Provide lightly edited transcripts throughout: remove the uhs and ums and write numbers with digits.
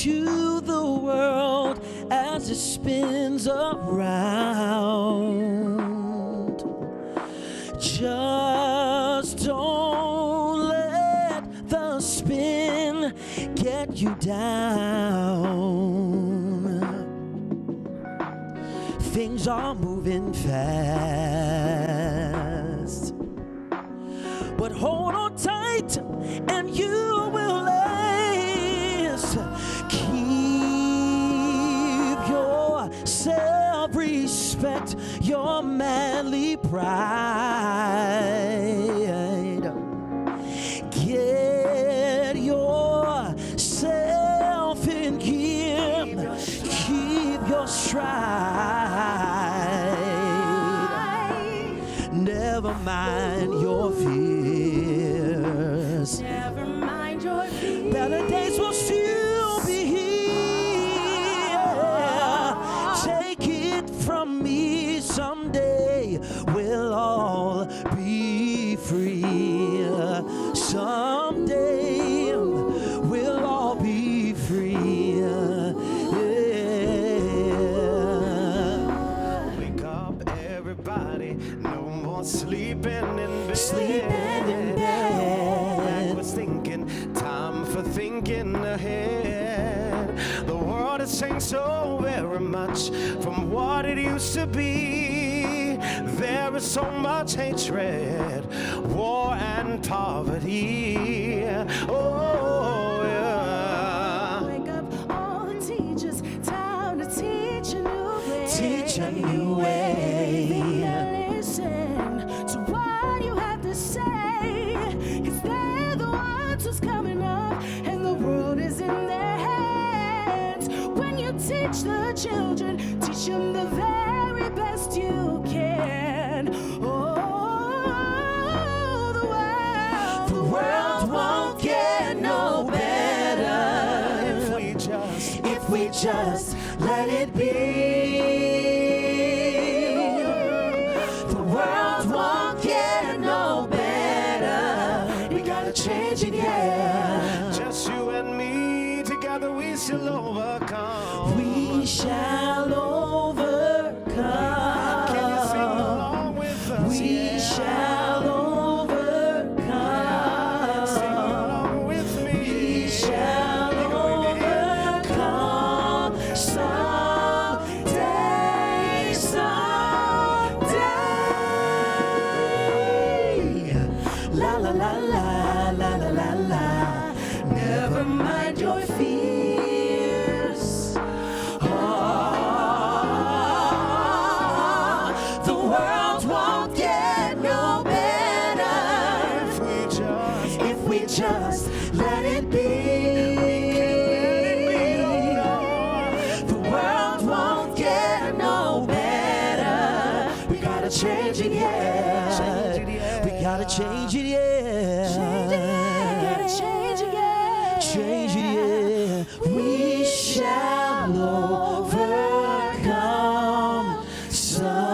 to the world as it spins around. Just don't let the spin get you down. Things are moving fast, but hold on tight and you will last. Keep your self-respect, your manly pride. Get yourself in gear, keep your stride. Never mind your fears. Never mind your fears. Better days will still be here. Take it from me, someday we'll all be free. Someday we'll all be free. Wake up, everybody. No more sleeping in bed. Sleeping in bed. Backwards thinking, time for thinking ahead. The world has changed so very much from what it used to be. There is so much hatred, war and poverty. Oh, yeah. Wake up all the teachers, time to teach a new way. Teach a new way. Listen to what you have to say, 'cause they're the ones who's coming up, and the world is in their hands. When you teach the children, teach them the very best you can. Oh, The world won't get no better if we just let it be. The world won't get no better. We gotta change it, yeah. Just you and me, together we shall overcome. We shall overcome. Can you sing along with us? We Yeah. shall overcome. Sing along with me. We shall overcome someday, someday. La la la la la la la la. Never mind your fears. The world won't get no better if we just let it be. The world won't get no better. We gotta change it, yeah. We gotta change it, yeah. gotta change it, yeah. Change it, yeah. We shall overcome someday.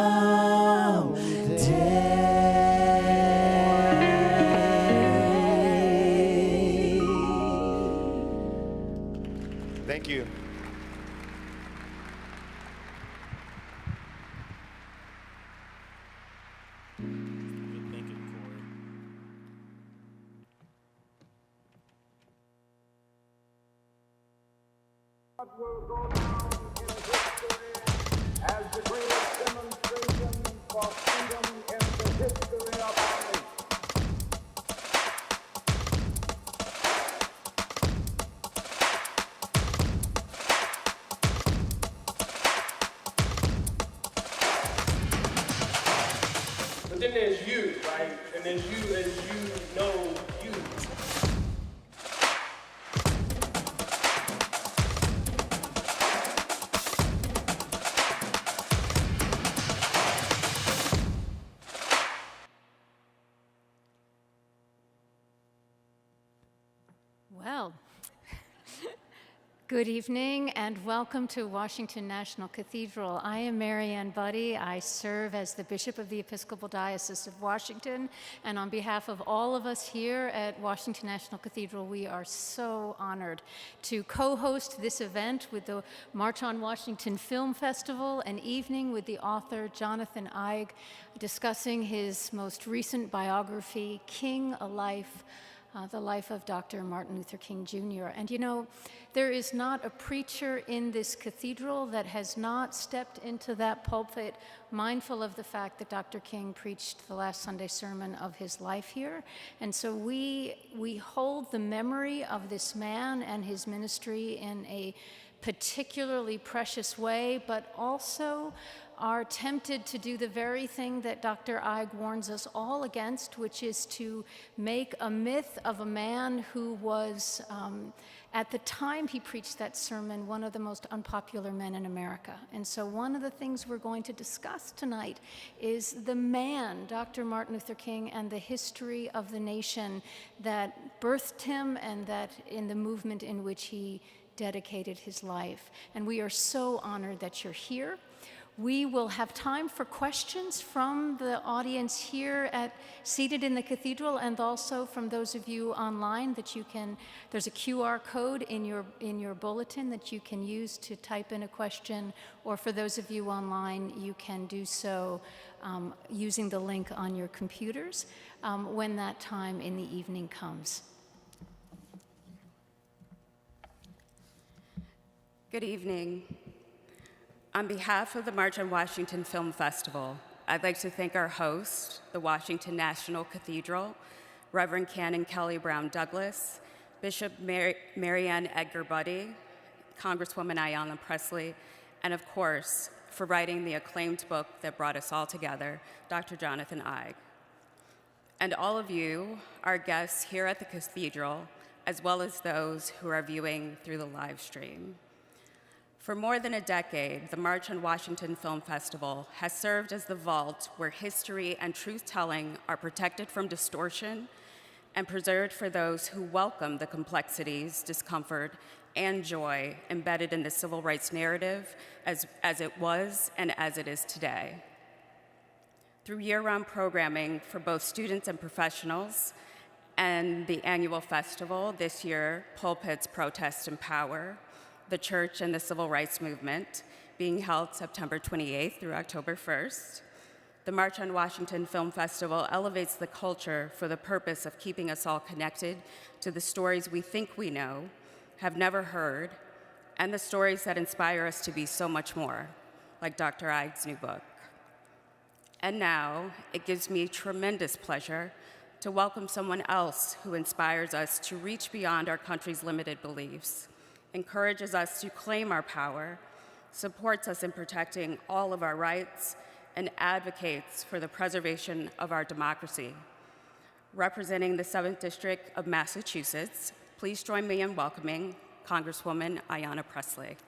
Thank you. What will go down in history as the greatest demonstration for freedom in the history of our nation. But then there's you, right? And there's you as you know you. Well, Good evening and welcome to Washington National Cathedral. I am Mariann Budde. I serve as the Bishop of the Episcopal Diocese of Washington, and on behalf of all of us here at Washington National Cathedral, we are so honored to co-host this event with the March on Washington Film Festival, an evening with the author Jonathan Eig discussing his most recent biography, King, A Life, the life of Dr. Martin Luther King Jr. And you know, there is not a preacher in this cathedral that has not stepped into that pulpit mindful of the fact that Dr. King preached the last Sunday sermon of his life here. And so we hold the memory of this man and his ministry in a particularly precious way, but also are tempted to do the very thing that Dr. Eig warns us all against, which is to make a myth of a man who was, at the time he preached that sermon, one of the most unpopular men in America. And so one of the things we're going to discuss tonight is the man, Dr. Martin Luther King, and the history of the nation that birthed him and that in the movement in which he dedicated his life. And we are so honored that you're here. We will have time for questions from the audience here seated in the cathedral, and also from those of you online that you can, there's a QR code in your bulletin that you can use to type in a question, or for those of you online, you can do so using the link on your computers when that time in the evening comes. Good evening. On behalf of the March on Washington Film Festival, I'd like to thank our host, the Washington National Cathedral, Reverend Canon Kelly Brown Douglas, Bishop Mariann Edgar Budde, Congresswoman Ayanna Pressley, and of course, for writing the acclaimed book that brought us all together, Dr. Jonathan Eig. And all of you, our guests here at the Cathedral, as well as those who are viewing through the live stream. For more than a decade, the March on Washington Film Festival has served as the vault where history and truth-telling are protected from distortion and preserved for those who welcome the complexities, discomfort, and joy embedded in the civil rights narrative as it was and as it is today. Through year-round programming for both students and professionals, and the annual festival, this year, Pulpits, Protest, and Power, the Church and the Civil Rights Movement, being held September 28th through October 1st. The March on Washington Film Festival elevates the culture for the purpose of keeping us all connected to the stories we think we know, have never heard, and the stories that inspire us to be so much more, like Dr. Eig's new book. And now, it gives me tremendous pleasure to welcome someone else who inspires us to reach beyond our country's limited beliefs, encourages us to claim our power, supports us in protecting all of our rights, and advocates for the preservation of our democracy. Representing the 7th District of Massachusetts, please join me in welcoming Congresswoman Ayanna Pressley.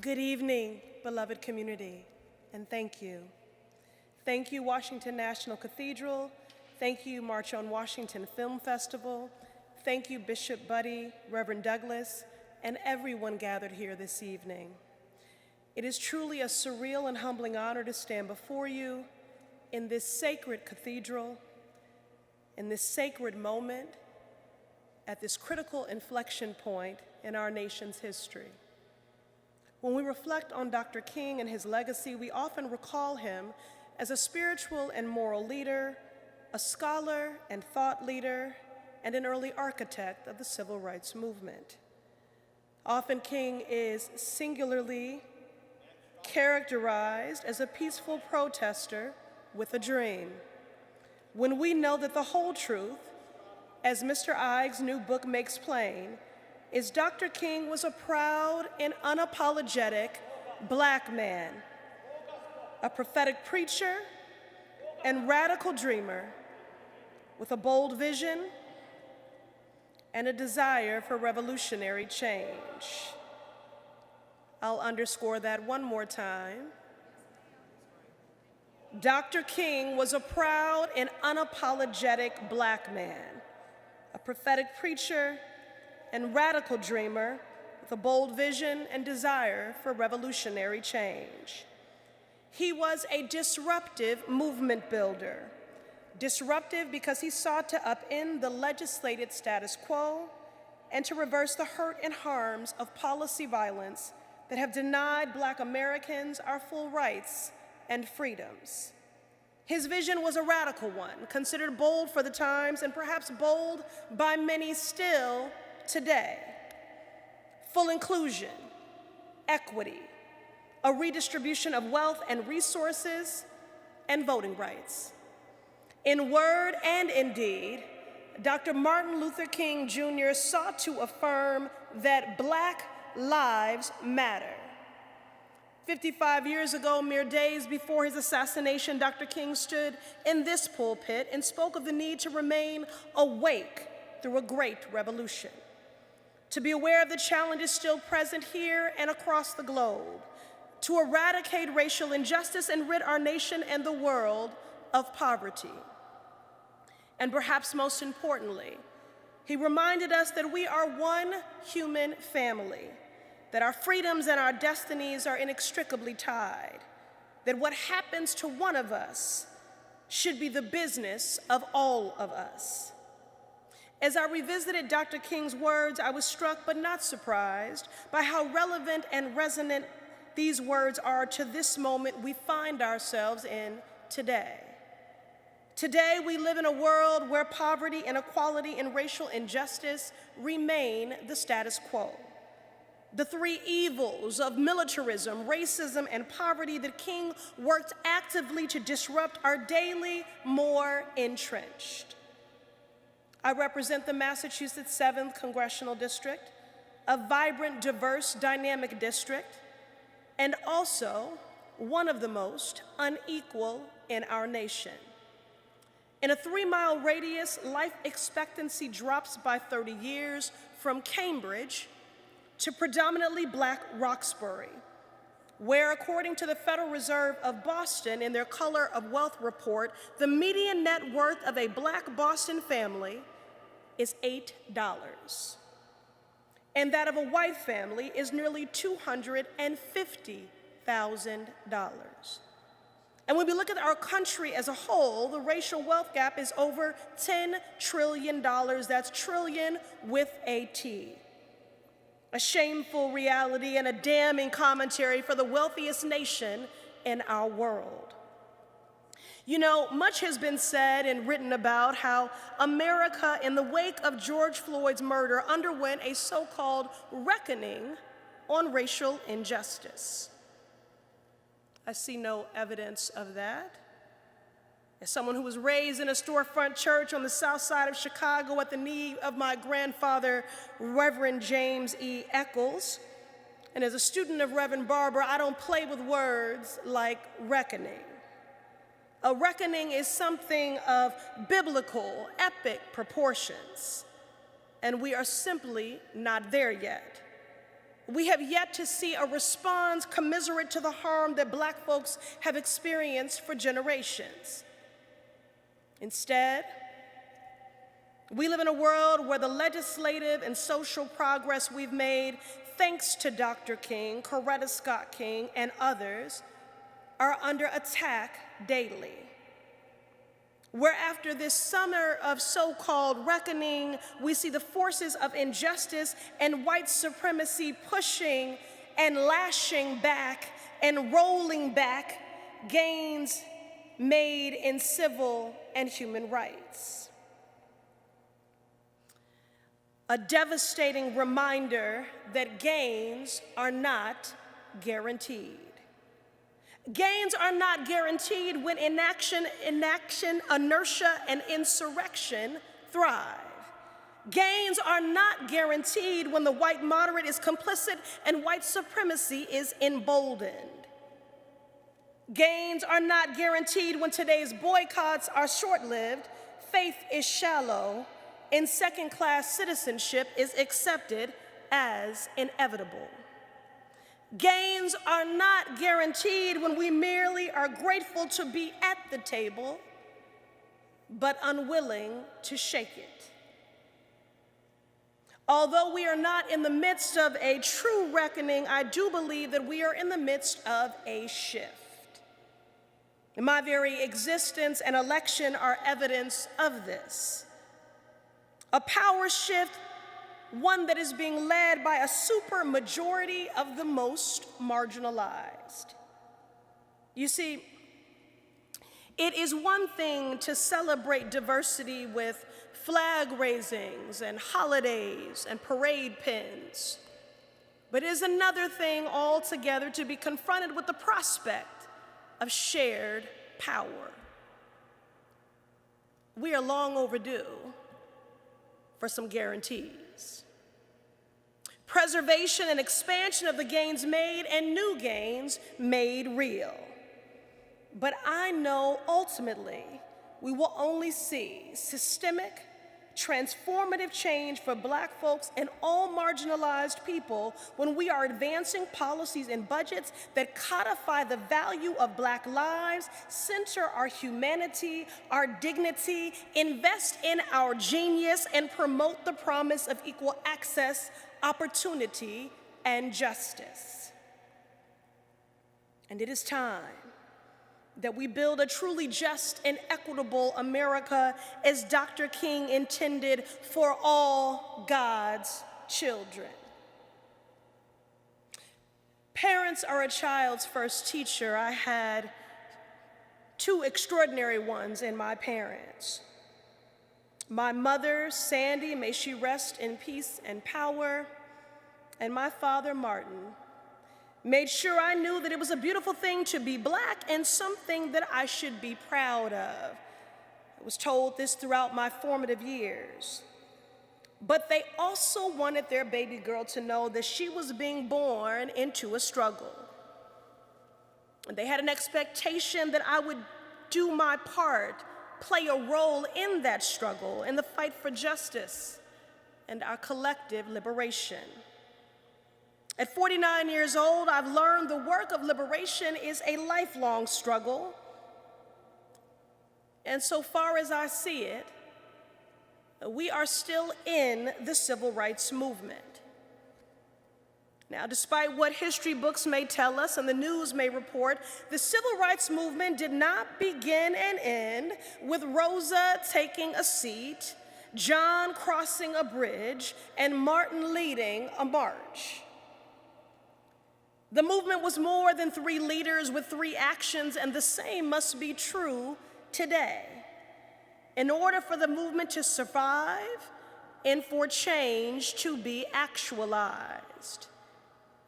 Good evening, beloved community, and thank you. Thank you, Washington National Cathedral. Thank you, March on Washington Film Festival. Thank you, Bishop Budde, Reverend Douglas, and everyone gathered here this evening. It is truly a surreal and humbling honor to stand before you in this sacred cathedral, in this sacred moment, at this critical inflection point in our nation's history. When we reflect on Dr. King and his legacy, we often recall him as a spiritual and moral leader, a scholar and thought leader, and an early architect of the civil rights movement. Often King is singularly characterized as a peaceful protester with a dream. When we know that the whole truth, as Mr. Eig's new book makes plain, is Dr. King was a proud and unapologetic Black man, a prophetic preacher and radical dreamer, with a bold vision and a desire for revolutionary change. I'll underscore that one more time. Dr. King was a proud and unapologetic Black man, a prophetic preacher and radical dreamer with a bold vision and desire for revolutionary change. He was a disruptive movement builder. Disruptive because he sought to upend the legislated status quo and to reverse the hurt and harms of policy violence that have denied Black Americans our full rights and freedoms. His vision was a radical one, considered bold for the times and perhaps bold by many still today. Full inclusion, equity, a redistribution of wealth and resources, and voting rights. In word and in deed, Dr. Martin Luther King Jr. sought to affirm that Black lives matter. 55 years ago, mere days before his assassination, Dr. King stood in this pulpit and spoke of the need to remain awake through a great revolution, to be aware of the challenges still present here and across the globe, to eradicate racial injustice and rid our nation and the world of poverty. And perhaps most importantly, he reminded us that we are one human family, that our freedoms and our destinies are inextricably tied, that what happens to one of us should be the business of all of us. As I revisited Dr. King's words, I was struck but not surprised by how relevant and resonant these words are to this moment we find ourselves in today. Today, we live in a world where poverty, inequality, and racial injustice remain the status quo. The three evils of militarism, racism, and poverty that King worked actively to disrupt are daily more entrenched. I represent the Massachusetts 7th Congressional District, a vibrant, diverse, dynamic district, and also one of the most unequal in our nation. In a 3-mile radius, life expectancy drops by 30 years from Cambridge to predominantly Black Roxbury, where, according to the Federal Reserve of Boston in their Color of Wealth report, the median net worth of a Black Boston family is $8, and that of a white family is nearly $250,000. And when we look at our country as a whole, the racial wealth gap is over $10 trillion. That's trillion with a T. A shameful reality and a damning commentary for the wealthiest nation in our world. You know, much has been said and written about how America, in the wake of George Floyd's murder, underwent a so-called reckoning on racial injustice. I see no evidence of that. As someone who was raised in a storefront church on the south side of Chicago at the knee of my grandfather, Reverend James E. Eccles, and as a student of Reverend Barber, I don't play with words like reckoning. A reckoning is something of biblical, epic proportions, and we are simply not there yet. We have yet to see a response commiserate to the harm that Black folks have experienced for generations. Instead, we live in a world where the legislative and social progress we've made, thanks to Dr. King, Coretta Scott King, and others, are under attack daily. Where after this summer of so-called reckoning, we see the forces of injustice and white supremacy pushing and lashing back and rolling back gains made in civil and human rights. A devastating reminder that gains are not guaranteed. Gains are not guaranteed when inaction, inertia, and insurrection thrive. Gains are not guaranteed when the white moderate is complicit and white supremacy is emboldened. Gains are not guaranteed when today's boycotts are short-lived, faith is shallow, and second-class citizenship is accepted as inevitable. Gains are not guaranteed when we merely are grateful to be at the table, but unwilling to shake it. Although we are not in the midst of a true reckoning, I do believe that we are in the midst of a shift. And my very existence and election are evidence of this. A power shift, one that is being led by a super majority of the most marginalized. You see, it is one thing to celebrate diversity with flag raisings and holidays and parade pins, but it is another thing altogether to be confronted with the prospect of shared power. We are long overdue for some guarantees. Preservation and expansion of the gains made and new gains made real. But I know ultimately we will only see systemic, transformative change for Black folks and all marginalized people when we are advancing policies and budgets that codify the value of Black lives, center our humanity, our dignity, invest in our genius, and promote the promise of equal access, opportunity, and justice. And it is time that we build a truly just and equitable America as Dr. King intended for all God's children. Parents are a child's first teacher. I had two extraordinary ones in my parents. My mother, Sandy, may she rest in peace and power, and my father, Martin, made sure I knew that it was a beautiful thing to be Black and something that I should be proud of. I was told this throughout my formative years. But they also wanted their baby girl to know that she was being born into a struggle. And they had an expectation that I would do my part, play a role in that struggle, in the fight for justice and our collective liberation. At 49 years old, I've learned the work of liberation is a lifelong struggle. And so far as I see it, we are still in the civil rights movement. Now, despite what history books may tell us and the news may report, the civil rights movement did not begin and end with Rosa taking a seat, John crossing a bridge, and Martin leading a march. The movement was more than three leaders with three actions, and the same must be true today. In order for the movement to survive and for change to be actualized.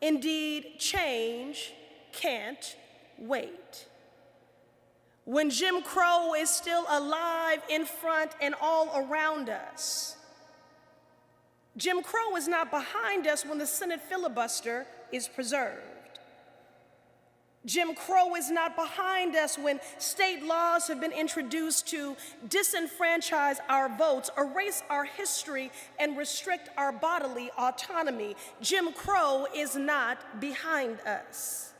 Indeed, change can't wait. When Jim Crow is still alive in front and all around us, Jim Crow is not behind us when the Senate filibuster is preserved. Jim Crow is not behind us when state laws have been introduced to disenfranchise our votes, erase our history, and restrict our bodily autonomy. Jim Crow is not behind us.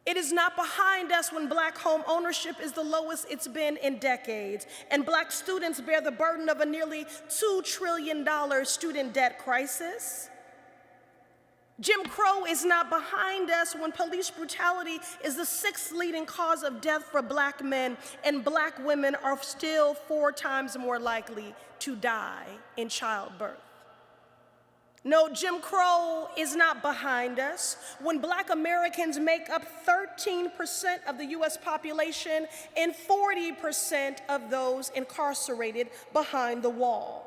It is not behind us when Black home ownership is the lowest it's been in decades, and Black students bear the burden of a nearly $2 trillion student debt crisis. Jim Crow is not behind us when police brutality is the sixth leading cause of death for Black men, and Black women are still 4 times more likely to die in childbirth. No, Jim Crow is not behind us when Black Americans make up 13% of the US population and 40% of those incarcerated behind the wall.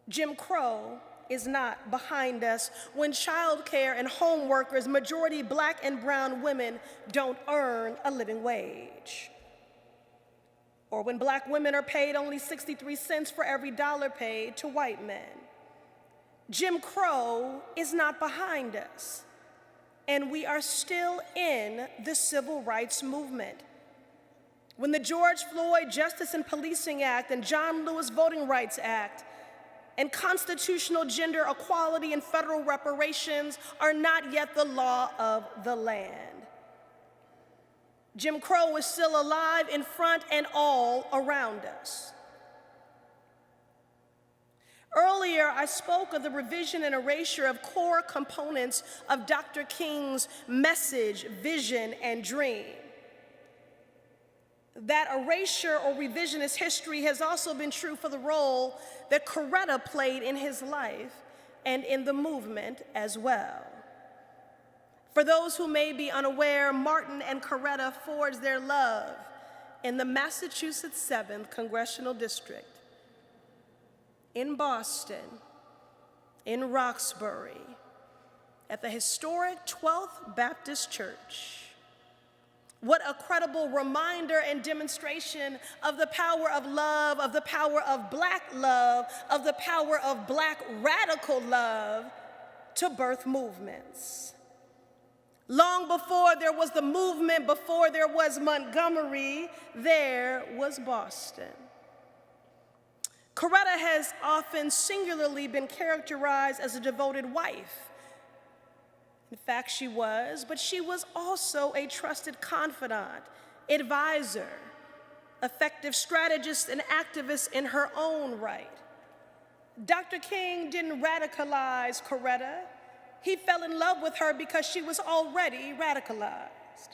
Jim Crow is not behind us when childcare and home workers, majority Black and brown women, don't earn a living wage. Or when Black women are paid only 63 cents for every dollar paid to white men. Jim Crow is not behind us, and we are still in the civil rights movement. when the George Floyd Justice and Policing Act and John Lewis Voting Rights Act and constitutional gender equality and federal reparations are not yet the law of the land. Jim Crow is still alive in front and all around us. Earlier, I spoke of the revision and erasure of core components of Dr. King's message, vision, and dream. That erasure or revisionist history has also been true for the role that Coretta played in his life and in the movement as well. For those who may be unaware, Martin and Coretta forged their love in the Massachusetts 7th Congressional District, in Boston, in Roxbury, at the historic 12th Baptist Church. What a credible reminder and demonstration of the power of love, of the power of Black love, of the power of Black radical love to birth movements. Long before there was the movement, before there was Montgomery, there was Boston. Coretta has often singularly been characterized as a devoted wife. In fact, she was, but she was also a trusted confidant, advisor, effective strategist, and activist in her own right. Dr. King didn't radicalize Coretta. He fell in love with her because she was already radicalized.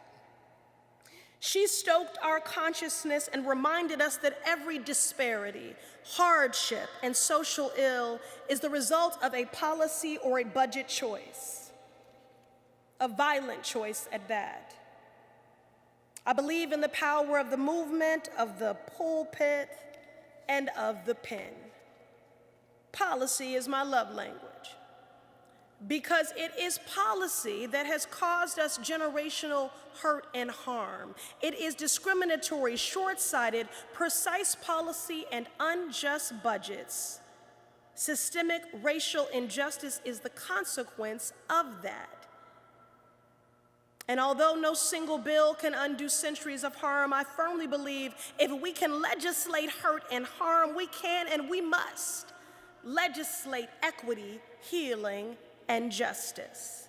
She stoked our consciousness and reminded us that every disparity, hardship, and social ill is the result of a policy or a budget choice, a violent choice at that. I believe in the power of the movement, of the pulpit, and of the pen. Policy is my love language, because it is policy that has caused us generational hurt and harm. It is discriminatory, short-sighted, precise policy and unjust budgets. Systemic racial injustice is the consequence of that. And although no single bill can undo centuries of harm, I firmly believe if we can legislate hurt and harm, we can and we must legislate equity, healing, and justice.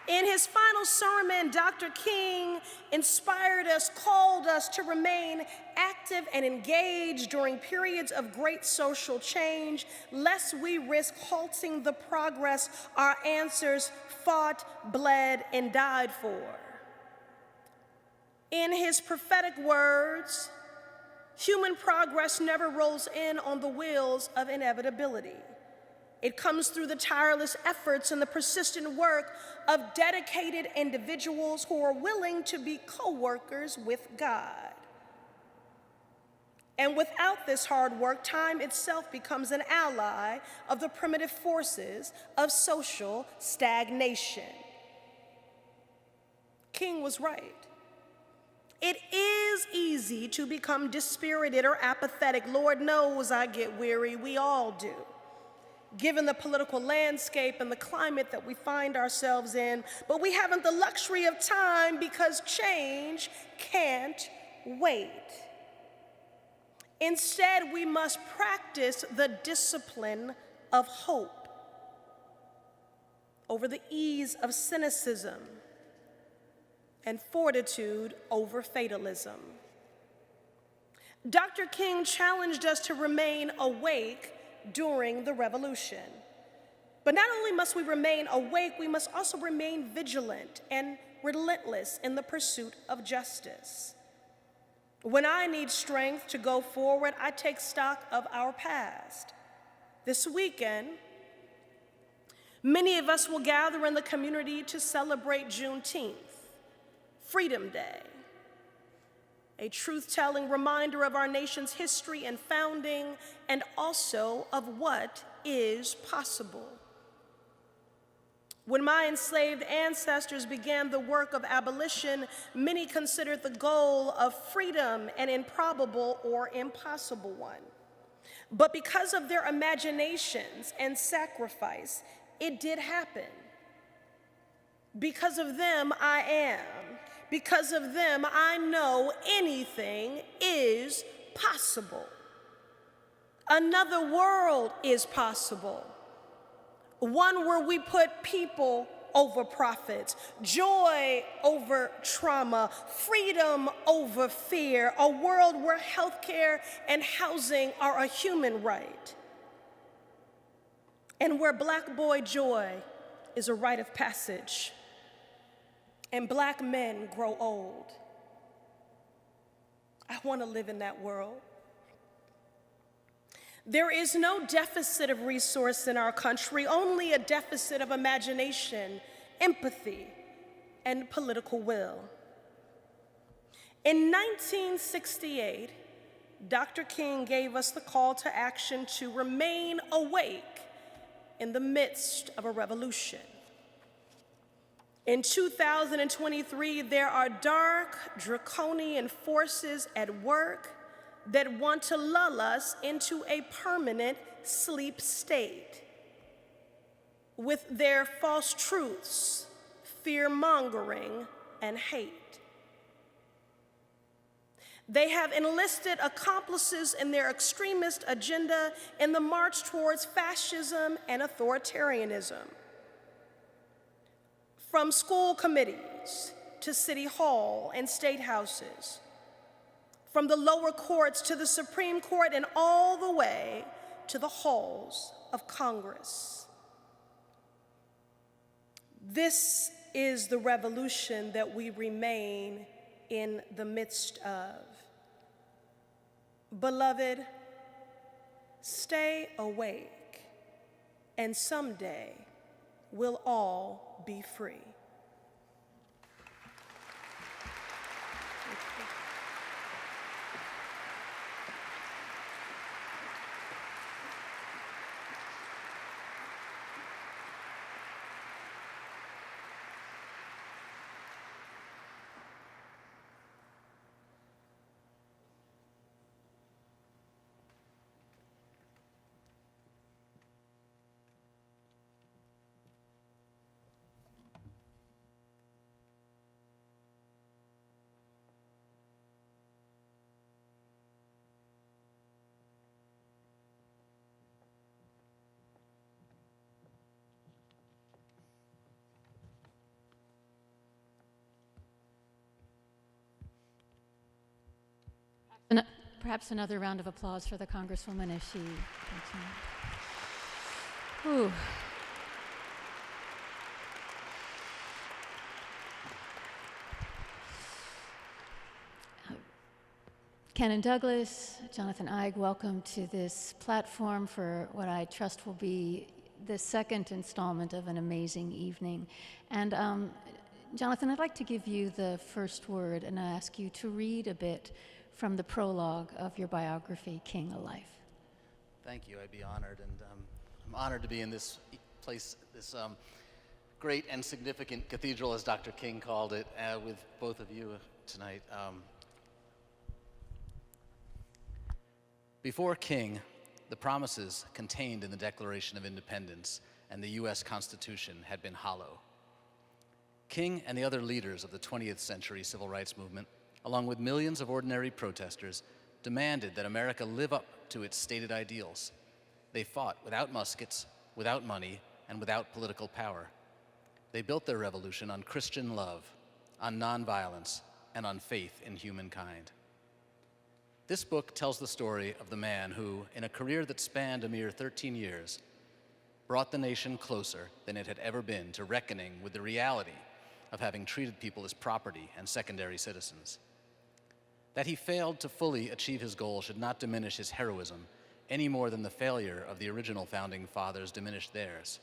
In his final sermon, Dr. King inspired us, called us to remain active and engaged during periods of great social change, lest we risk halting the progress our ancestors fought, bled, and died for. In his prophetic words, human progress never rolls in on the wheels of inevitability. It comes through the tireless efforts and the persistent work of dedicated individuals who are willing to be co-workers with God. And without this hard work, time itself becomes an ally of the primitive forces of social stagnation. King was right. It is easy to become dispirited or apathetic. Lord knows I get weary, we all do, given the political landscape and the climate that we find ourselves in. But we haven't the luxury of time because change can't wait. Instead, we must practice the discipline of hope over the ease of cynicism and fortitude over fatalism. Dr. King challenged us to remain awake during the revolution. But not only must we remain awake, we must also remain vigilant and relentless in the pursuit of justice. When I need strength to go forward, I take stock of our past. This weekend, many of us will gather in the community to celebrate Juneteenth, Freedom Day, a truth-telling reminder of our nation's history and founding, and also of what is possible. When my enslaved ancestors began the work of abolition, many considered the goal of freedom an improbable or impossible one. But because of their imaginations and sacrifice, it did happen. Because of them, I am. Because of them, I know anything is possible. Another world is possible. One where we put people over profits, joy over trauma, freedom over fear, a world where healthcare and housing are a human right, and where Black boy joy is a rite of passage, and Black men grow old. I want to live in that world. There is no deficit of resource in our country, only a deficit of imagination, empathy, and political will. In 1968, Dr. King gave us the call to action to remain awake in the midst of a revolution. In 2023, there are dark, draconian forces at work that want to lull us into a permanent sleep state with their false truths, fear-mongering, and hate. They have enlisted accomplices in their extremist agenda in the march towards fascism and authoritarianism. From school committees to city hall and state houses, from the lower courts to the Supreme Court and all the way to the halls of Congress. This is the revolution that we remain in the midst of. Beloved, stay awake, and someday we'll all be free. Perhaps another round of applause for the Congresswoman as she continues. Canon Douglas, Jonathan Eig, welcome to this platform for what I trust will be the second installment of an amazing evening. And Jonathan, I'd like to give you the first word and ask you to read a bit from the prologue of your biography, King, A Life. Thank you, I'd be honored, and I'm honored to be in this place, this great and significant cathedral, as Dr. King called it, with both of you tonight. Before King, the promises contained in the Declaration of Independence and the U.S. Constitution had been hollow. King and the other leaders of the 20th century civil rights movement, along with millions of ordinary protesters, demanded that America live up to its stated ideals. They fought without muskets, without money, and without political power. They built their revolution on Christian love, on nonviolence, and on faith in humankind. This book tells the story of the man who, in a career that spanned a mere 13 years, brought the nation closer than it had ever been to reckoning with the reality of having treated people as property and secondary citizens. That he failed to fully achieve his goal should not diminish his heroism any more than the failure of the original founding fathers diminished theirs.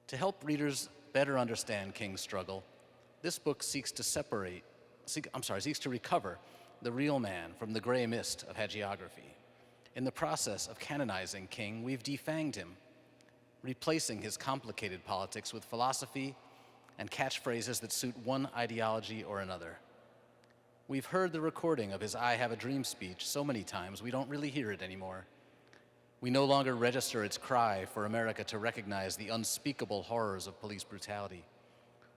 To help readers better understand King's struggle, this book seeks to recover the real man from the gray mist of hagiography. In the process of canonizing King, we've defanged him, replacing his complicated politics with philosophy and catchphrases that suit one ideology or another. We've heard the recording of his I Have a Dream speech so many times we don't really hear it anymore. We no longer register its cry for America to recognize the unspeakable horrors of police brutality,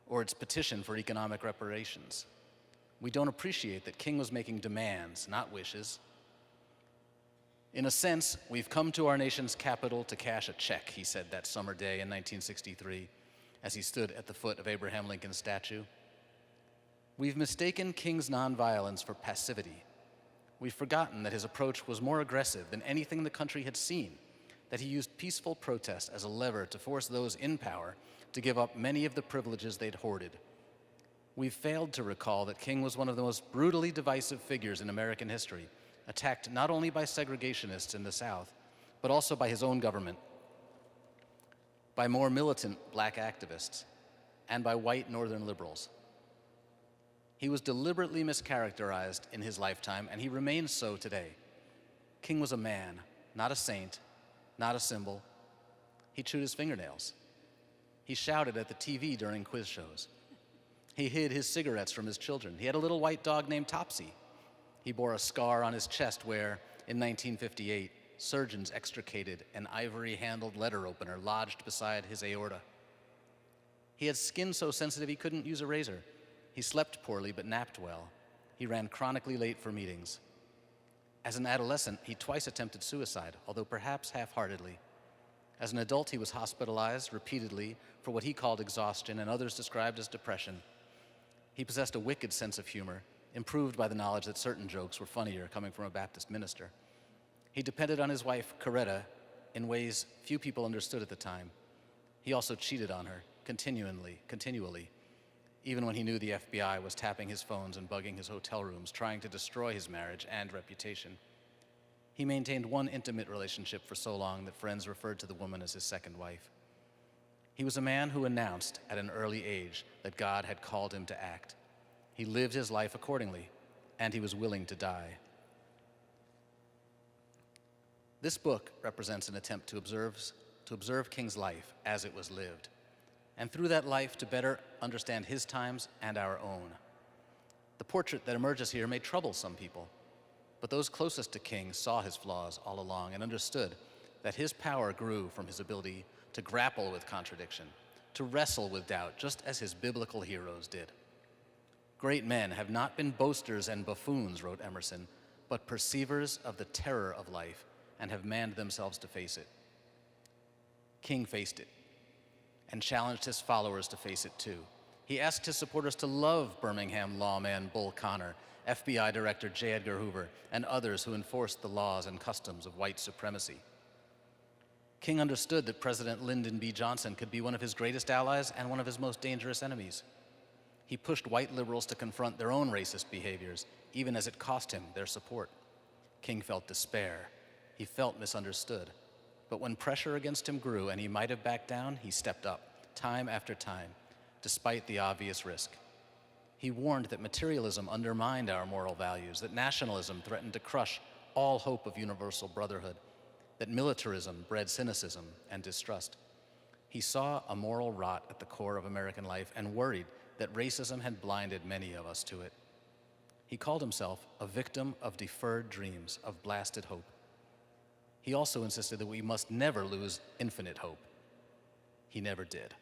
or its petition for economic reparations. We don't appreciate that King was making demands, not wishes. In a sense, we've come to our nation's capital to cash a check, he said that summer day in 1963, as he stood at the foot of Abraham Lincoln's statue. We've mistaken King's nonviolence for passivity. We've forgotten that his approach was more aggressive than anything the country had seen, that he used peaceful protest as a lever to force those in power to give up many of the privileges they'd hoarded. We've failed to recall that King was one of the most brutally divisive figures in American history, attacked not only by segregationists in the South, but also by his own government, by more militant black activists, and by white Northern liberals. He was deliberately mischaracterized in his lifetime, and he remains so today. King was a man, not a saint, not a symbol. He chewed his fingernails. He shouted at the TV during quiz shows. He hid his cigarettes from his children. He had a little white dog named Topsy. He bore a scar on his chest where, in 1958, surgeons extricated an ivory-handled letter opener lodged beside his aorta. He had skin so sensitive he couldn't use a razor. He slept poorly but napped well. He ran chronically late for meetings. As an adolescent, he twice attempted suicide, although perhaps half-heartedly. As an adult, he was hospitalized repeatedly for what he called exhaustion and others described as depression. He possessed a wicked sense of humor, improved by the knowledge that certain jokes were funnier coming from a Baptist minister. He depended on his wife, Coretta, in ways few people understood at the time. He also cheated on her continually, even when he knew the FBI was tapping his phones and bugging his hotel rooms, trying to destroy his marriage and reputation. He maintained one intimate relationship for so long that friends referred to the woman as his second wife. He was a man who announced at an early age that God had called him to act. He lived his life accordingly, and he was willing to die. This book represents an attempt to observe King's life as it was lived, and through that life to better understand his times and our own. The portrait that emerges here may trouble some people, but those closest to King saw his flaws all along and understood that his power grew from his ability to grapple with contradiction, to wrestle with doubt, just as his biblical heroes did. Great men have not been boasters and buffoons, wrote Emerson, but perceivers of the terror of life and have manned themselves to face it. King faced it and challenged his followers to face it too. He asked his supporters to love Birmingham lawman Bull Connor, FBI Director J. Edgar Hoover, and others who enforced the laws and customs of white supremacy. King understood that President Lyndon B. Johnson could be one of his greatest allies and one of his most dangerous enemies. He pushed white liberals to confront their own racist behaviors, even as it cost him their support. King felt despair. He felt misunderstood. But when pressure against him grew and he might have backed down, he stepped up, time after time, despite the obvious risk. He warned that materialism undermined our moral values, that nationalism threatened to crush all hope of universal brotherhood, that militarism bred cynicism and distrust. He saw a moral rot at the core of American life and worried that racism had blinded many of us to it. He called himself a victim of deferred dreams, of blasted hope. He also insisted that we must never lose infinite hope. He never did.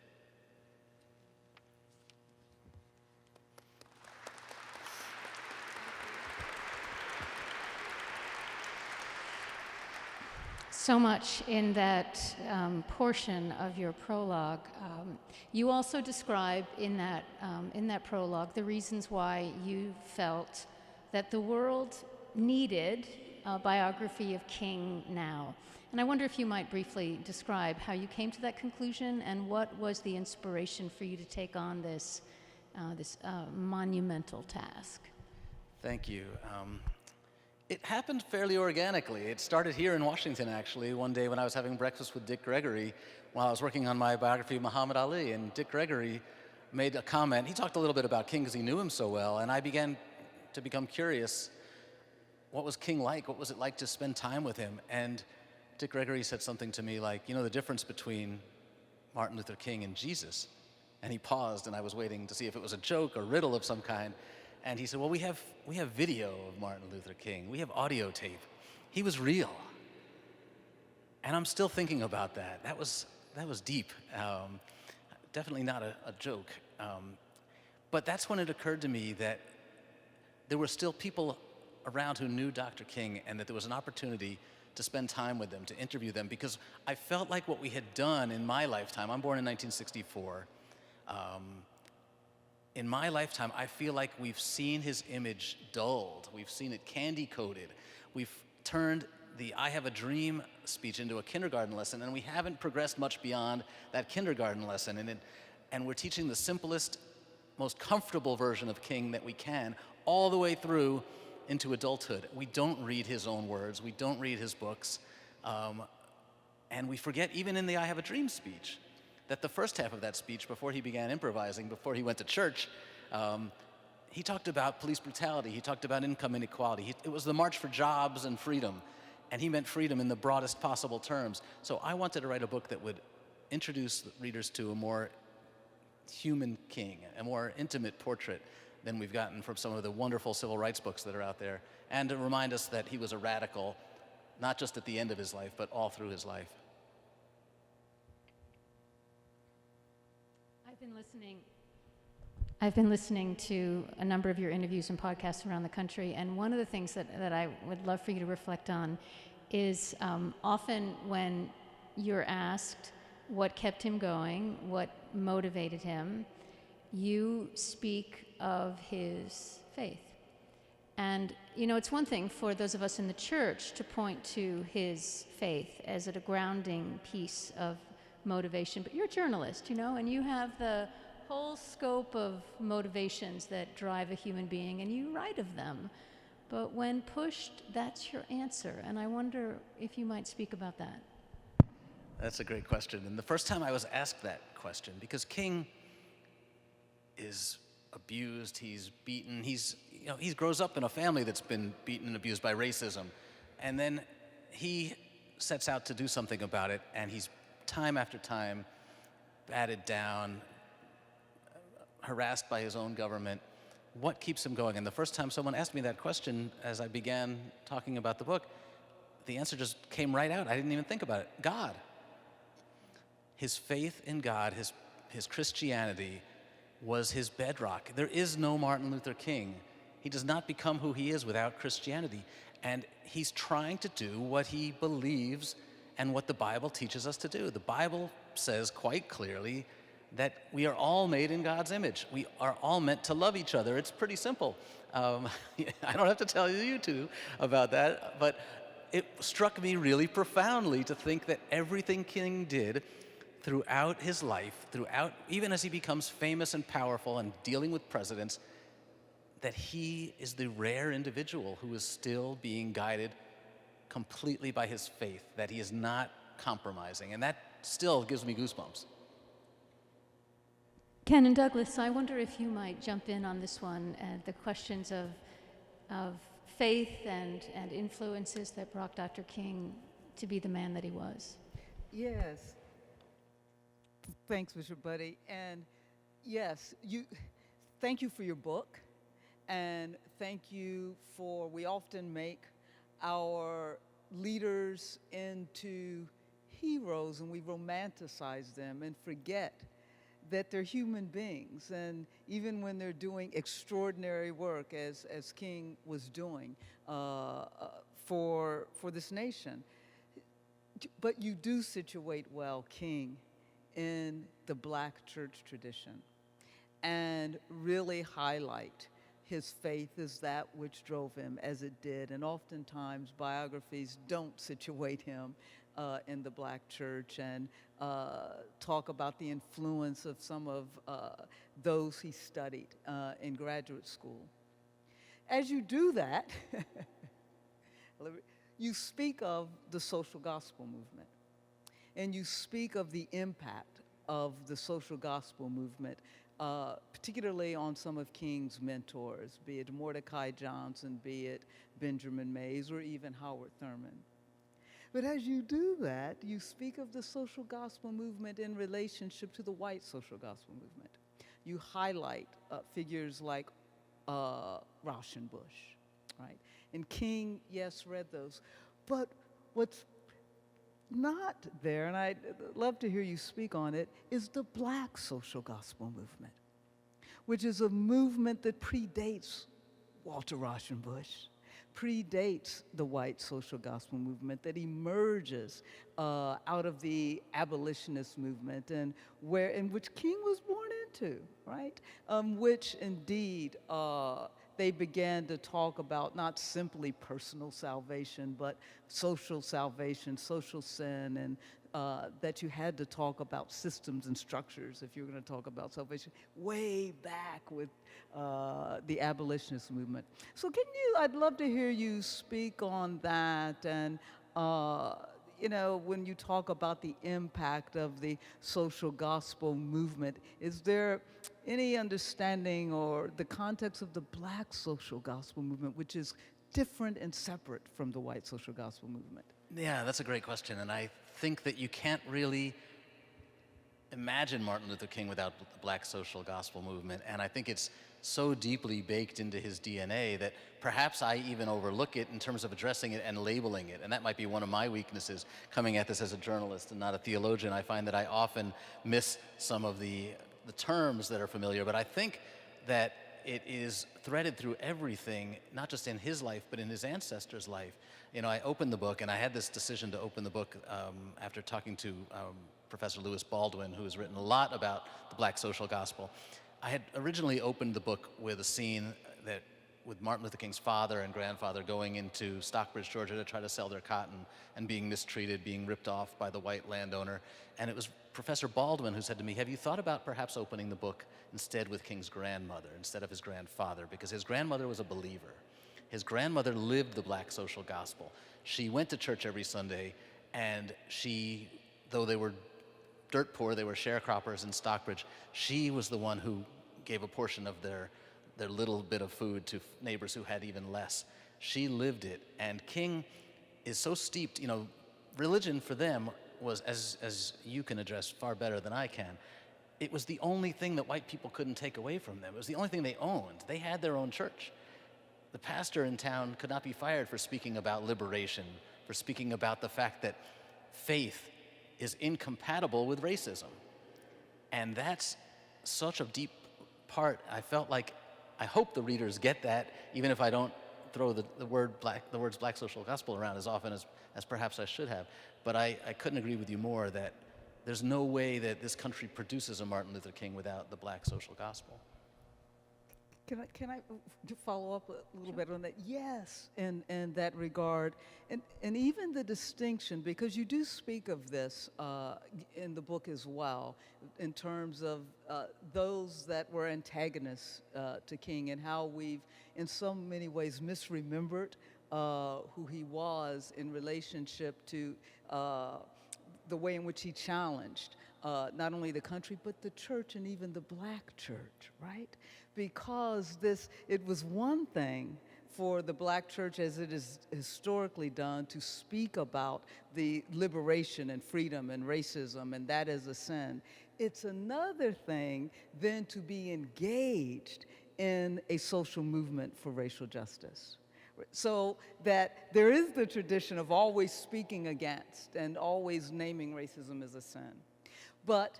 So much in that portion of your prologue. You also describe in that prologue the reasons why you felt that the world needed a biography of King now. And I wonder if you might briefly describe how you came to that conclusion and what was the inspiration for you to take on this monumental task. Thank you. It happened fairly organically. It started here in Washington, actually, one day when I was having breakfast with Dick Gregory while I was working on my biography of Muhammad Ali, and Dick Gregory made a comment. He talked a little bit about King because he knew him so well, and I began to become curious. What was King like? What was it like to spend time with him? And Dick Gregory said something to me like, you know, the difference between Martin Luther King and Jesus. And he paused, and I was waiting to see if it was a joke or riddle of some kind. And he said, well, we have video of Martin Luther King. We have audio tape. He was real. And I'm still thinking about that. That was deep. Definitely not a joke. But that's when it occurred to me that there were still people around who knew Dr. King, and that there was an opportunity to spend time with them, to interview them, because I felt like what we had done in my lifetime, I'm born in 1964, in my lifetime, I feel like we've seen his image dulled. We've seen it candy-coated. We've turned the I Have a Dream speech into a kindergarten lesson, and we haven't progressed much beyond that kindergarten lesson. And we're teaching the simplest, most comfortable version of King that we can, all the way through into adulthood. We don't read his own words. We don't read his books. And we forget, even in the I Have a Dream speech, that the first half of that speech, before he began improvising, before he went to church, he talked about police brutality. He talked about income inequality. It was the march for jobs and freedom. And he meant freedom in the broadest possible terms. So I wanted to write a book that would introduce readers to a more human King, a more intimate portrait than we've gotten from some of the wonderful civil rights books that are out there, and to remind us that he was a radical, not just at the end of his life, but all through his life. I've been listening to a number of your interviews and podcasts around the country, and one of the things that I would love for you to reflect on is often when you're asked what kept him going, what motivated him, you speak of his faith. And, you know, it's one thing for those of us in the church to point to his faith as a grounding piece of motivation, but you're a journalist, you know, and you have the whole scope of motivations that drive a human being, and you write of them. But when pushed, that's your answer, and I wonder if you might speak about that. That's a great question. And the first time I was asked that question, because King is abused, he's beaten, he grows up in a family that's been beaten and abused by racism. And then he sets out to do something about it, and he's time after time batted down, harassed by his own government. What keeps him going? And the first time someone asked me that question as I began talking about the book, the answer just came right out. I didn't even think about it. God. His faith in God, his Christianity was his bedrock. There is no Martin Luther King. He does not become who he is without Christianity. And he's trying to do what he believes and what the Bible teaches us to do. The Bible says quite clearly that we are all made in God's image. We are all meant to love each other. It's pretty simple. I don't have to tell you two about that, but it struck me really profoundly to think that everything King did throughout his life, even as he becomes famous and powerful and dealing with presidents, that he is the rare individual who is still being guided completely by his faith, that he is not compromising. And that still gives me goosebumps. Canon Douglas, I wonder if you might jump in on this one, the questions of faith and influences that brought Dr. King to be the man that he was. Yes. Thanks, Mr. Budde. And yes, thank you for your book, and thank you for, we often make our leaders into heroes and we romanticize them and forget that they're human beings, and even when they're doing extraordinary work as King was doing for this nation. But you do situate well King in the Black church tradition and really highlight his faith as that which drove him as it did. And oftentimes biographies don't situate him in the Black church and talk about the influence of some of those he studied in graduate school. As you do that, you speak of the social gospel movement, and you speak of the impact of the social gospel movement, particularly on some of King's mentors, be it Mordecai Johnson, be it Benjamin Mays, or even Howard Thurman. But as you do that, you speak of the social gospel movement in relationship to the white social gospel movement. You highlight figures like Rauschenbusch, right? And King, yes, read those. But not there, and I'd love to hear you speak on it, is the Black social gospel movement, which is a movement that predates Walter Rauschenbusch, predates the white social gospel movement, that emerges out of the abolitionist movement, and in which King was born into, right? Which indeed they began to talk about not simply personal salvation, but social salvation, social sin, and that you had to talk about systems and structures if you were going to talk about salvation, way back with the abolitionist movement. So I'd love to hear you speak on that, and when you talk about the impact of the social gospel movement, is there any understanding or the context of the Black social gospel movement, which is different and separate from the white social gospel movement? Yeah, that's a great question, and I think that you can't really imagine Martin Luther King without the Black social gospel movement, and I think it's so deeply baked into his DNA that perhaps I even overlook it in terms of addressing it and labeling it, and that might be one of my weaknesses coming at this as a journalist and not a theologian. I find that I often miss some of the terms that are familiar, but I think that it is threaded through everything, not just in his life, but in his ancestors' life. I opened the book, and I had this decision to open the book after talking to Professor Lewis Baldwin, who has written a lot about the Black social gospel. I had originally opened the book with a scene with Martin Luther King's father and grandfather going into Stockbridge, Georgia to try to sell their cotton and being mistreated, being ripped off by the white landowner. And it was Professor Baldwin who said to me, have you thought about perhaps opening the book instead with King's grandmother instead of his grandfather? Because his grandmother was a believer. His grandmother lived the Black social gospel. She went to church every Sunday, and though they were dirt poor, they were sharecroppers in Stockbridge, she was the one who gave a portion of their little bit of food to neighbors who had even less. She lived it, and King is so steeped, religion for them was, as you can address far better than I can, it was the only thing that white people couldn't take away from them. It was the only thing they owned. They had their own church. The pastor in town could not be fired for speaking about liberation, for speaking about the fact that faith is incompatible with racism. And that's such a deep part. I felt like, I hope the readers get that, even if I don't throw the words Black social gospel around as often as perhaps I should have. But I couldn't agree with you more that there's no way that this country produces a Martin Luther King without the Black social gospel. Can I follow up a little bit on that? Yes, in that regard, and even the distinction, because you do speak of this in the book as well, in terms of those that were antagonists to King and how we've, in so many ways, misremembered who he was in relationship to the way in which he challenged not only the country, but the church and even the Black church, right? Because it was one thing for the Black church, as it is historically done, to speak about the liberation and freedom and racism, and that is a sin. It's another thing then to be engaged in a social movement for racial justice. So that there is the tradition of always speaking against and always naming racism as a sin. But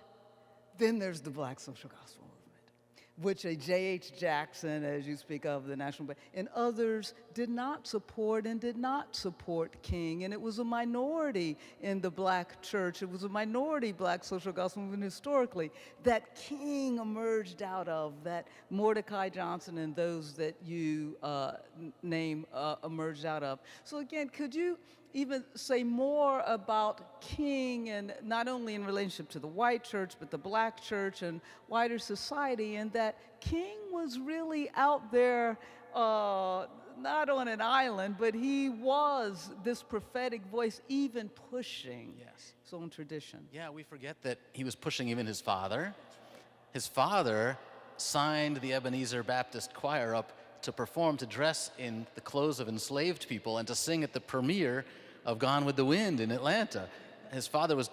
then there's the Black social gospel movement, which a J.H. Jackson, as you speak of, the National Bank, and others did not support and did not support King. And it was a minority in the Black church. It was a minority Black social gospel movement historically that King emerged out of, that Mordecai Johnson and those that you name emerged out of. So again, could you even say more about King, and not only in relationship to the white church, but the Black church and wider society, and that King was really out there, not on an island, but he was this prophetic voice, even pushing his own tradition. Yeah, we forget that he was pushing even his father. His father signed the Ebenezer Baptist Choir up to perform, to dress in the clothes of enslaved people and to sing at the premiere of Gone with the Wind in Atlanta. His father was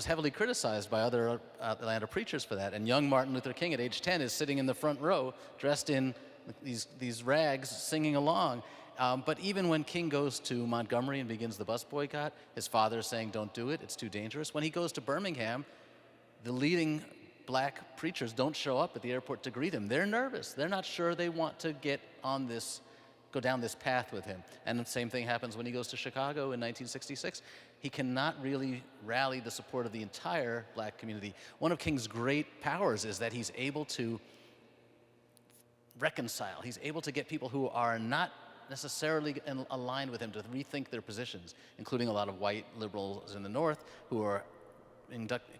heavily criticized by other Atlanta preachers for that. And young Martin Luther King at age 10 is sitting in the front row, dressed in these rags, singing along. But even when King goes to Montgomery and begins the bus boycott, his father is saying, don't do it, it's too dangerous. When he goes to Birmingham, the leading black preachers don't show up at the airport to greet him. They're nervous. They're not sure they want to go down this path with him. And the same thing happens when he goes to Chicago in 1966. He cannot really rally the support of the entire black community. One of King's great powers is that he's able to reconcile. He's able to get people who are not necessarily aligned with him to rethink their positions, including a lot of white liberals in the North who are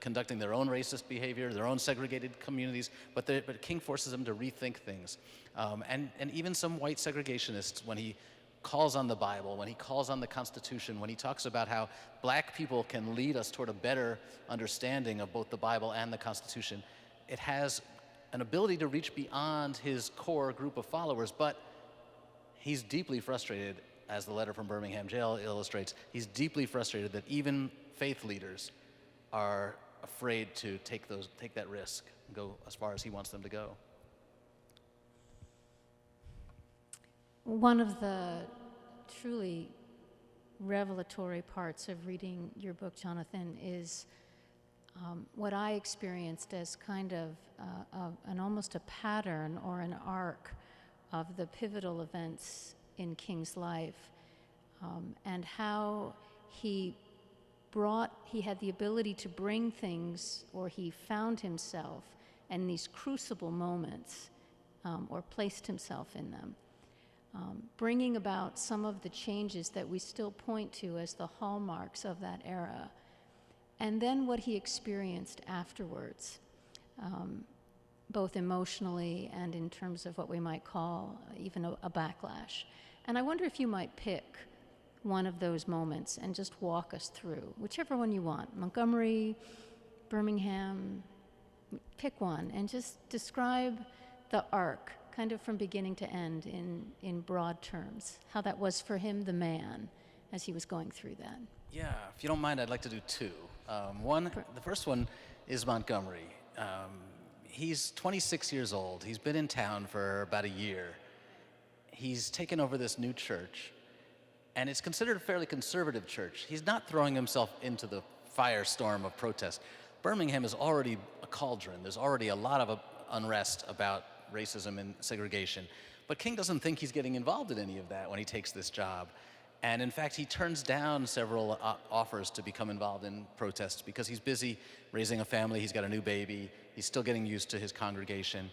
conducting their own racist behavior, their own segregated communities, but King forces them to rethink things. And even some white segregationists, when he calls on the Bible, when he calls on the Constitution, when he talks about how black people can lead us toward a better understanding of both the Bible and the Constitution, it has an ability to reach beyond his core group of followers, but he's deeply frustrated, as the letter from Birmingham jail illustrates, he's deeply frustrated that even faith leaders are afraid to take that risk and go as far as he wants them to go. One of the truly revelatory parts of reading your book, Jonathan, is what I experienced as kind of an almost a pattern or an arc of the pivotal events in King's life, and how he had the ability to bring things, or he found himself in these crucible moments, or placed himself in them, bringing about some of the changes that we still point to as the hallmarks of that era, and then what he experienced afterwards, both emotionally and in terms of what we might call even a backlash. And I wonder if you might pick one of those moments and just walk us through, whichever one you want, Montgomery, Birmingham, pick one, and just describe the arc, kind of from beginning to end in broad terms, how that was for him, the man, as he was going through that. Yeah, if you don't mind, I'd like to do two. The first one is Montgomery. He's 26 years old. He's been in town for about a year. He's taken over this new church, and it's considered a fairly conservative church. He's not throwing himself into the firestorm of protest. Birmingham is already a cauldron. There's already a lot of unrest about racism and segregation. But King doesn't think he's getting involved in any of that when he takes this job. And in fact, he turns down several offers to become involved in protests because he's busy raising a family, he's got a new baby, he's still getting used to his congregation.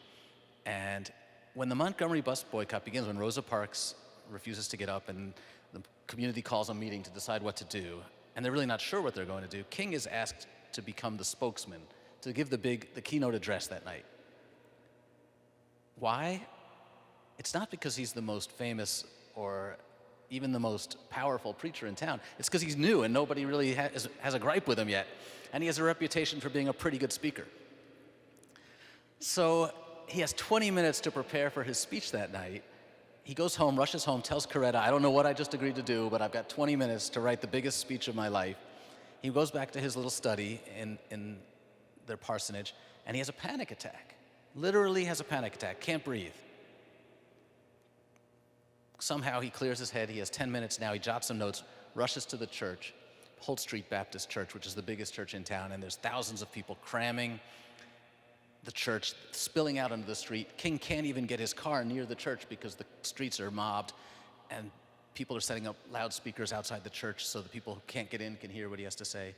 And when the Montgomery bus boycott begins, when Rosa Parks refuses to get up and the community calls a meeting to decide what to do, and they're really not sure what they're going to do, King is asked to become the spokesman, to give the keynote address that night. Why? It's not because he's the most famous or even the most powerful preacher in town. It's because he's new and nobody really has a gripe with him yet. And he has a reputation for being a pretty good speaker. So he has 20 minutes to prepare for his speech that night. He goes home, rushes home, tells Coretta, I don't know what I just agreed to do, but I've got 20 minutes to write the biggest speech of my life. He goes back to his little study in their parsonage, and he has a panic attack. Literally has a panic attack, can't breathe. Somehow he clears his head, he has 10 minutes now, he jots some notes, rushes to the church, Holt Street Baptist Church, which is the biggest church in town, and there's thousands of people cramming the church, spilling out onto the street. King can't even get his car near the church because the streets are mobbed, and people are setting up loudspeakers outside the church so the people who can't get in can hear what he has to say.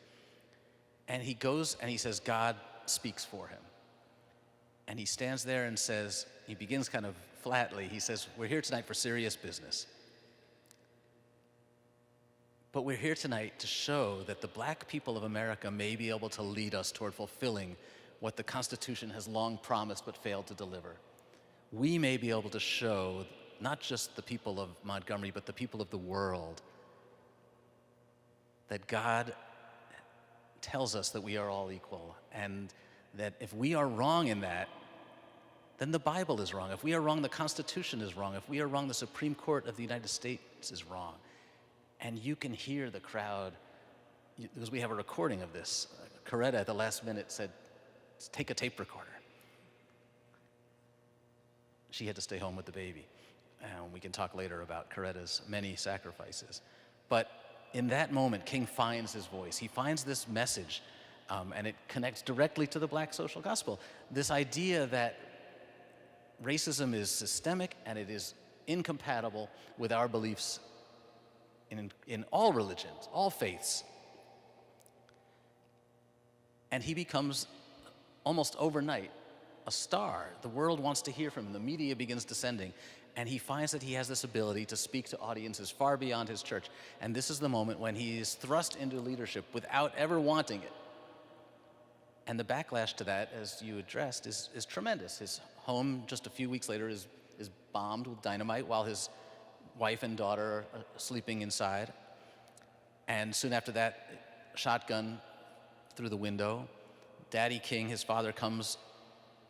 And he goes and he says, God speaks for him. And he stands there and says, he begins kind of flatly, he says, we're here tonight for serious business. But we're here tonight to show that the black people of America may be able to lead us toward fulfilling what the Constitution has long promised but failed to deliver. We may be able to show not just the people of Montgomery, but the people of the world, that God tells us that we are all equal, and that if we are wrong in that, then the Bible is wrong. If we are wrong, the Constitution is wrong. If we are wrong, the Supreme Court of the United States is wrong. And you can hear the crowd, because we have a recording of this. Coretta at the last minute said, take a tape recorder. She had to stay home with the baby. And we can talk later about Coretta's many sacrifices. But in that moment, King finds his voice. He finds this message, and it connects directly to the black social gospel. This idea that racism is systemic and it is incompatible with our beliefs in all religions, all faiths. And he becomes, almost overnight, a star. The world wants to hear from him. The media begins descending. And he finds that he has this ability to speak to audiences far beyond his church. And this is the moment when he is thrust into leadership without ever wanting it. And the backlash to that, as you addressed, is tremendous. His home, just a few weeks later, is bombed with dynamite while his wife and daughter are sleeping inside. And soon after that, shotgun through the window. Daddy King, his father, comes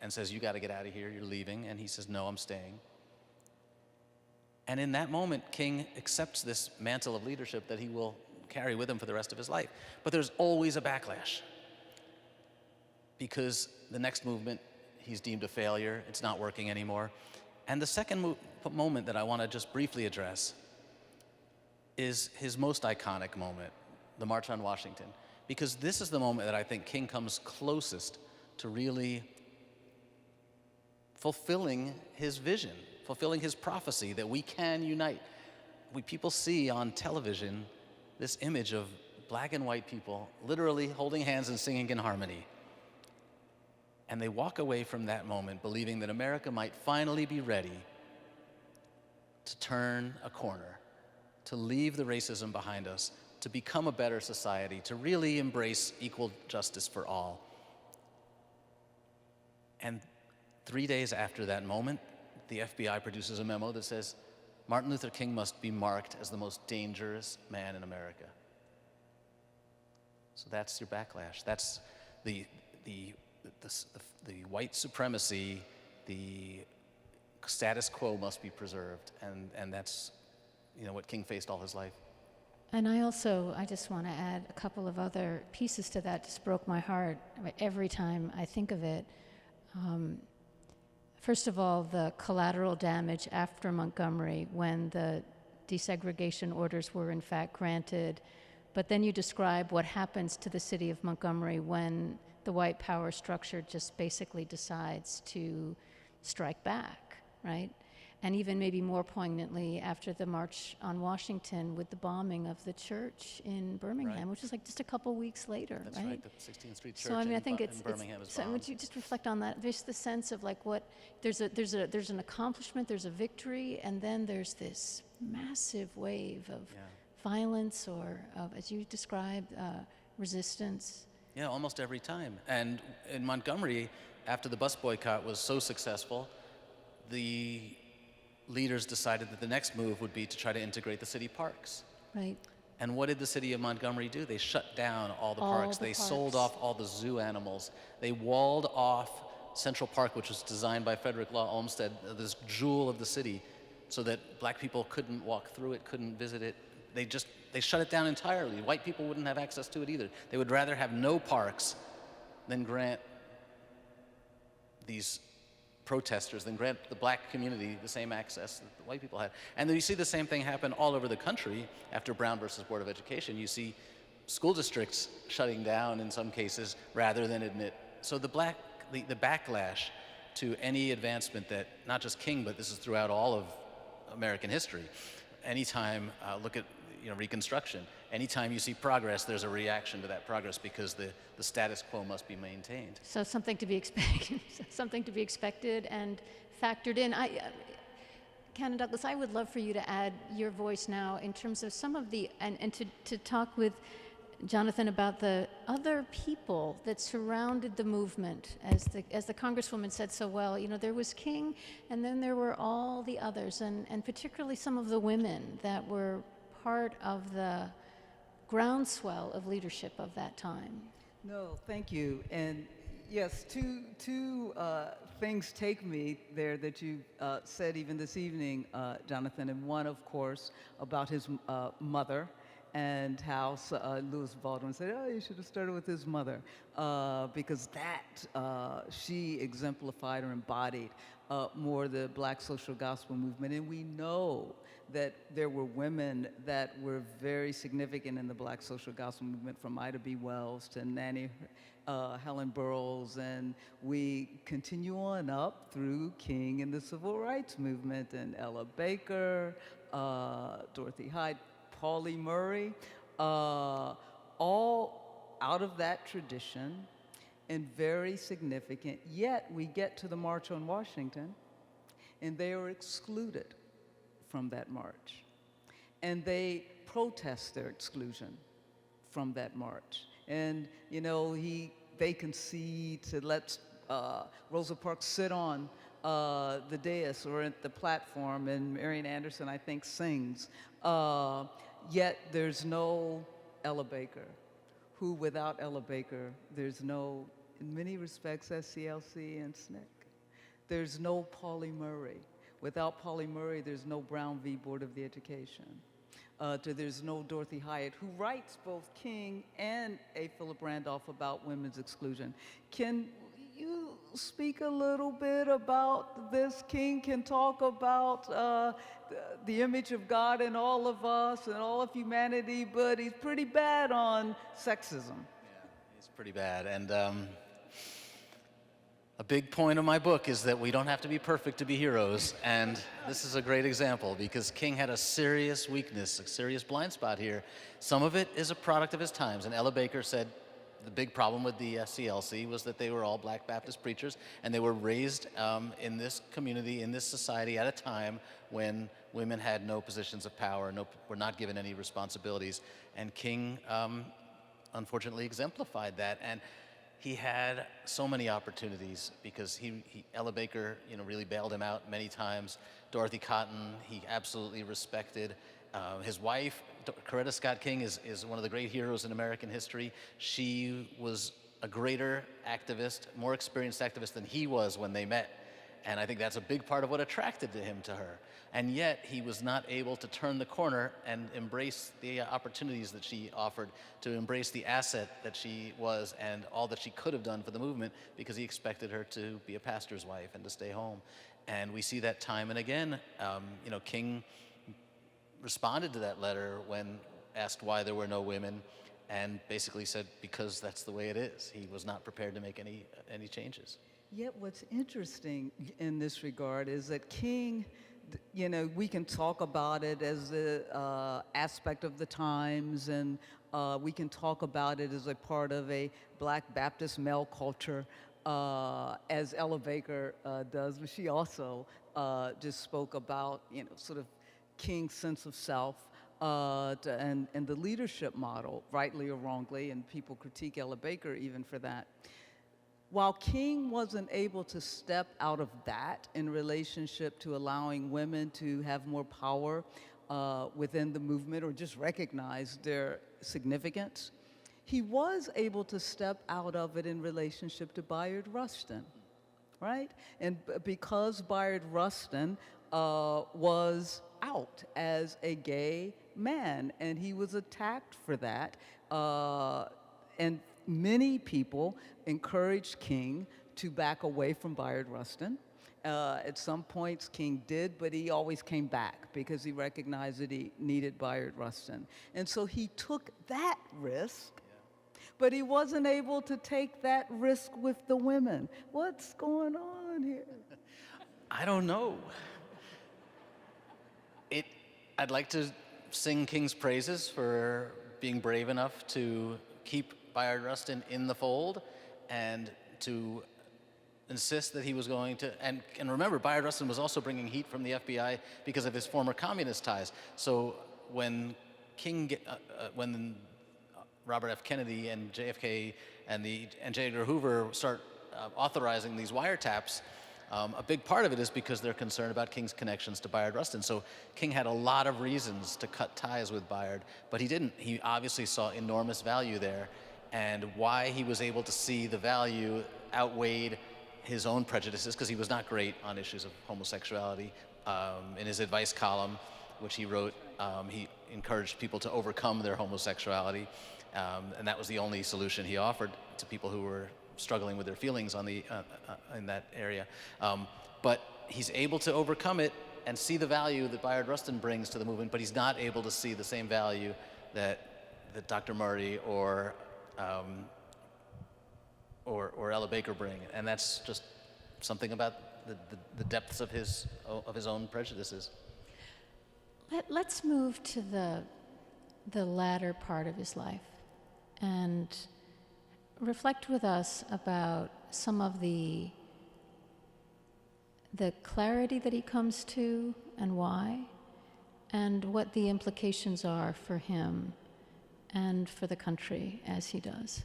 and says, "You got to get out of here, you're leaving." And he says, "No, I'm staying." And in that moment, King accepts this mantle of leadership that he will carry with him for the rest of his life. But there's always a backlash, because the next movement, he's deemed a failure, it's not working anymore. And the second moment that I want to just briefly address is his most iconic moment, the March on Washington. Because this is the moment that I think King comes closest to really fulfilling his vision, fulfilling his prophecy that we can unite. People see on television this image of black and white people literally holding hands and singing in harmony. And they walk away from that moment believing that America might finally be ready to turn a corner, to leave the racism behind us, to become a better society, to really embrace equal justice for all. And 3 days after that moment, the FBI produces a memo that says, Martin Luther King must be marked as the most dangerous man in America. So that's your backlash. That's the white supremacy, the status quo must be preserved, and that's what King faced all his life. And I just want to add a couple of other pieces to that. Just broke my heart every time I think of it. First of all, the collateral damage after Montgomery, when the desegregation orders were in fact granted. But then you describe what happens to the city of Montgomery when the white power structure just basically decides to strike back, right? And even maybe more poignantly after the March on Washington with the bombing of the church in Birmingham, right, which was like just a couple weeks later, That's right? The 16th Street Church so, I mean, I think in Birmingham is so bombed. would you just reflect on that? There's the sense of like what, there's an accomplishment, there's a victory, and then there's this massive wave of violence or of, as you described, resistance. Yeah, almost every time. And in Montgomery, after the bus boycott was so successful, the leaders decided that the next move would be to try to integrate the city parks. Right. And what did the city of Montgomery do? They shut down all the parks. They sold off all the zoo animals. They walled off Central Park, which was designed by Frederick Law Olmsted, this jewel of the city, so that black people couldn't walk through it, couldn't visit it. They shut it down entirely. White people wouldn't have access to it either. They would rather have no parks than grant these protesters, than grant the black community the same access that the white people had. And then you see the same thing happen all over the country after Brown versus Board of Education. You see school districts shutting down in some cases rather than admit. So the backlash to any advancement that, not just King, but this is throughout all of American history. Anytime, look at Reconstruction. Anytime you see progress, there's a reaction to that progress because the status quo must be maintained. So something to be expected, something to be expected and factored in. Canon Douglas, I would love for you to add your voice now in terms of some of the, and to talk with Jonathan about the other people that surrounded the movement. As the Congresswoman said so well, there was King, and then there were all the others, and particularly some of the women that were part of the groundswell of leadership of that time. No, thank you. And yes, two things take me there that you said even this evening, Jonathan, and one, of course, about his mother and how Lewis Baldwin said, oh, you should have started with his mother, because she exemplified or embodied more the Black social gospel movement. And we know that there were women that were very significant in the Black social gospel movement, from Ida B. Wells to Nannie Helen Burroughs, and we continue on up through King and the Civil Rights Movement, and Ella Baker, Dorothy Hyde, Pauli Murray, all out of that tradition and very significant. Yet we get to the March on Washington, and they are excluded from that march. And they protest their exclusion from that march. And, you know, they concede to let Rosa Parks sit on the dais or at the platform, and Marian Anderson, I think, sings. Yet there's no Ella Baker, who without Ella Baker, there's no, in many respects, SCLC and SNCC. There's no Pauli Murray. Without Pauli Murray, there's no Brown v. Board of the Education. There's no Dorothy Hyatt, who writes both King and A. Philip Randolph about women's exclusion. Can you speak a little bit about this? King can talk about the image of God in all of us and all of humanity, but he's pretty bad on sexism. Yeah, he's pretty bad. And a big point of my book is that we don't have to be perfect to be heroes, and this is a great example, because King had a serious weakness, a serious blind spot here. Some of it is a product of his times, and Ella Baker said the big problem with the SCLC was that they were all Black Baptist preachers, and they were raised in this community, in this society, at a time when women had no positions of power, were not given any responsibilities, and King unfortunately exemplified that. And he had so many opportunities, because Ella Baker, you know, really bailed him out many times. Dorothy Cotton, he absolutely respected. His wife, Coretta Scott King, is one of the great heroes in American history. She was a greater activist, more experienced activist than he was when they met. And I think that's a big part of what attracted him to her. And yet he was not able to turn the corner and embrace the opportunities that she offered, to embrace the asset that she was and all that she could have done for the movement, because he expected her to be a pastor's wife and to stay home. And we see that time and again. You know, King responded to that letter when asked why there were no women, and basically said, because that's the way it is. He was not prepared to make any changes. Yet what's interesting in this regard is that King, you know, we can talk about it as an aspect of the times, and we can talk about it as a part of a Black Baptist male culture, as Ella Baker does, but she also just spoke about, you know, sort of King's sense of self and the leadership model, rightly or wrongly, and people critique Ella Baker even for that. While King wasn't able to step out of that in relationship to allowing women to have more power within the movement, or just recognize their significance, he was able to step out of it in relationship to Bayard Rustin, right? And because Bayard Rustin was out as a gay man, and he was attacked for that, and many people encouraged King to back away from Bayard Rustin. At some points, King did, but he always came back because he recognized that he needed Bayard Rustin. And so he took that risk, but he wasn't able to take that risk with the women. What's going on here? I don't know. I'd like to sing King's praises for being brave enough to keep Bayard Rustin in the fold, and to insist that he was going to, and remember, Bayard Rustin was also bringing heat from the FBI because of his former communist ties. So when when Robert F. Kennedy and JFK and J. Edgar Hoover start authorizing these wiretaps, a big part of it is because they're concerned about King's connections to Bayard Rustin. So King had a lot of reasons to cut ties with Bayard, but he didn't. He obviously saw enormous value there, and why he was able to see the value outweighed his own prejudices, because he was not great on issues of homosexuality. In his advice column, which he wrote, he encouraged people to overcome their homosexuality, and that was the only solution he offered to people who were struggling with their feelings on the in that area. But he's able to overcome it and see the value that Bayard Rustin brings to the movement, but he's not able to see the same value that Dr. Murray or Ella Baker bring, and that's just something about the depths of his own prejudices. Let's move to the latter part of his life and reflect with us about some of the clarity that he comes to and why, and what the implications are for him and for the country as he does.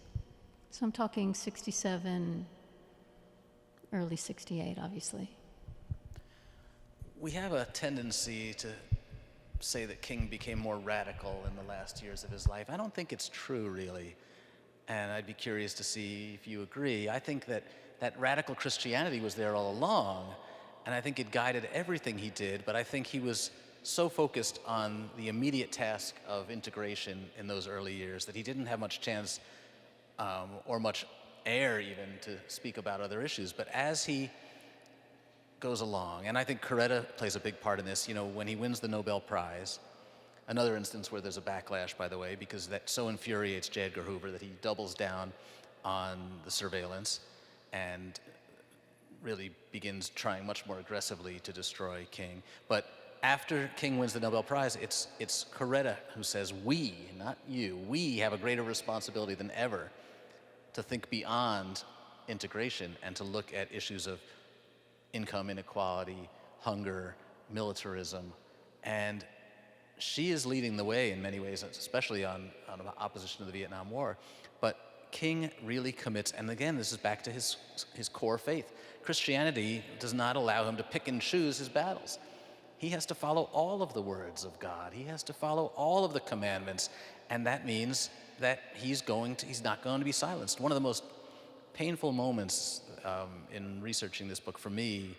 So I'm talking 67, early 68, obviously. We have a tendency to say that King became more radical in the last years of his life. I don't think it's true, really, and I'd be curious to see if you agree. I think that radical Christianity was there all along, and I think it guided everything he did, but I think he was so focused on the immediate task of integration in those early years that he didn't have much chance or much air even to speak about other issues. But as he goes along, and I think Coretta plays a big part in this, you know, when he wins the Nobel Prize, another instance where there's a backlash, by the way, because that so infuriates J. Edgar Hoover that he doubles down on the surveillance and really begins trying much more aggressively to destroy King. But after King wins the Nobel Prize, it's Coretta who says, we, not you, we have a greater responsibility than ever to think beyond integration and to look at issues of income inequality, hunger, militarism. And she is leading the way in many ways, especially on opposition to the Vietnam War. But King really commits, and again, this is back to his core faith. Christianity does not allow him to pick and choose his battles. He has to follow all of the words of God. He has to follow all of the commandments, and that means that he's not going to be silenced. One of the most painful moments in researching this book for me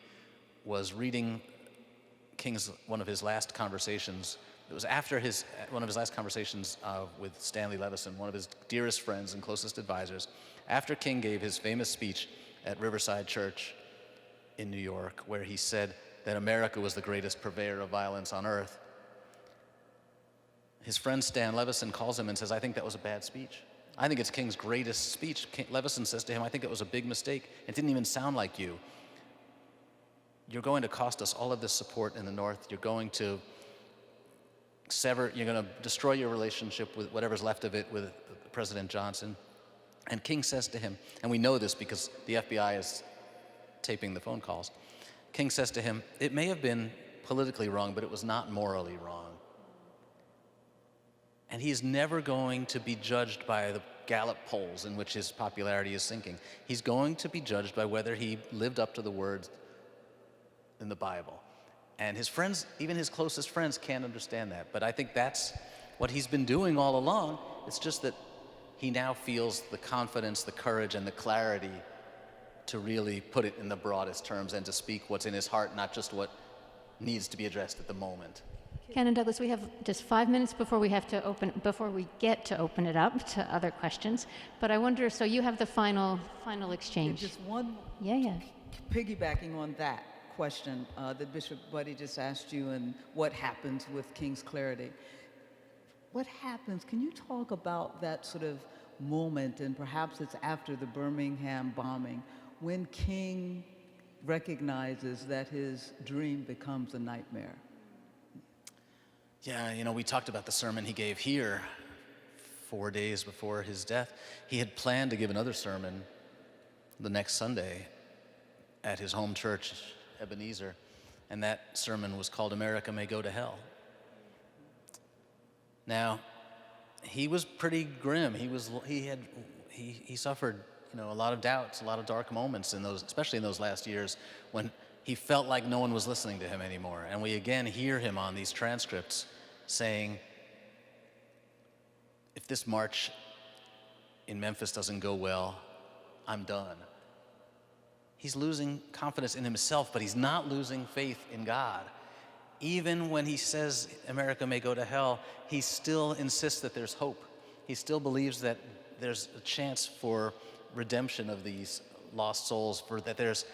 was reading King's one of his last conversations. It was after one of his last conversations with Stanley Levison, one of his dearest friends and closest advisors. After King gave his famous speech at Riverside Church in New York, where he said that America was the greatest purveyor of violence on earth, his friend Stan Levison calls him and says, I think that was a bad speech. I think it's King's greatest speech. Levison says to him, I think it was a big mistake. It didn't even sound like you. You're going to cost us all of this support in the North. You're going to you're going to destroy your relationship with whatever's left of it with President Johnson. And King says to him, and we know this because the FBI is taping the phone calls. King says to him, it may have been politically wrong, but it was not morally wrong. And he's never going to be judged by the Gallup polls in which his popularity is sinking. He's going to be judged by whether he lived up to the words in the Bible. And his friends, even his closest friends, can't understand that. But I think that's what he's been doing all along. It's just that he now feels the confidence, the courage, and the clarity to really put it in the broadest terms and to speak what's in his heart, not just what needs to be addressed at the moment. Canon Douglas, we have just 5 minutes before we get to open it up to other questions. But I wonder, so you have the final exchange. Just one. Yeah. Piggybacking on that question that Bishop Budde just asked you, and what happens with King's clarity. What happens? Can you talk about that sort of moment, and perhaps it's after the Birmingham bombing, when King recognizes that his dream becomes a nightmare? Yeah, we talked about the sermon he gave here 4 days before his death. He had planned to give another sermon the next Sunday at his home church, Ebenezer, and that sermon was called America May Go to Hell. Now, he was pretty grim. He suffered, a lot of doubts, a lot of dark moments especially in those last years when he felt like no one was listening to him anymore. And we again hear him on these transcripts saying, if this march in Memphis doesn't go well, I'm done. He's losing confidence in himself, but he's not losing faith in God. even when he says America may go to hell, he still insists that there's hope. He still believes that there's a chance for redemption of these lost souls, that there's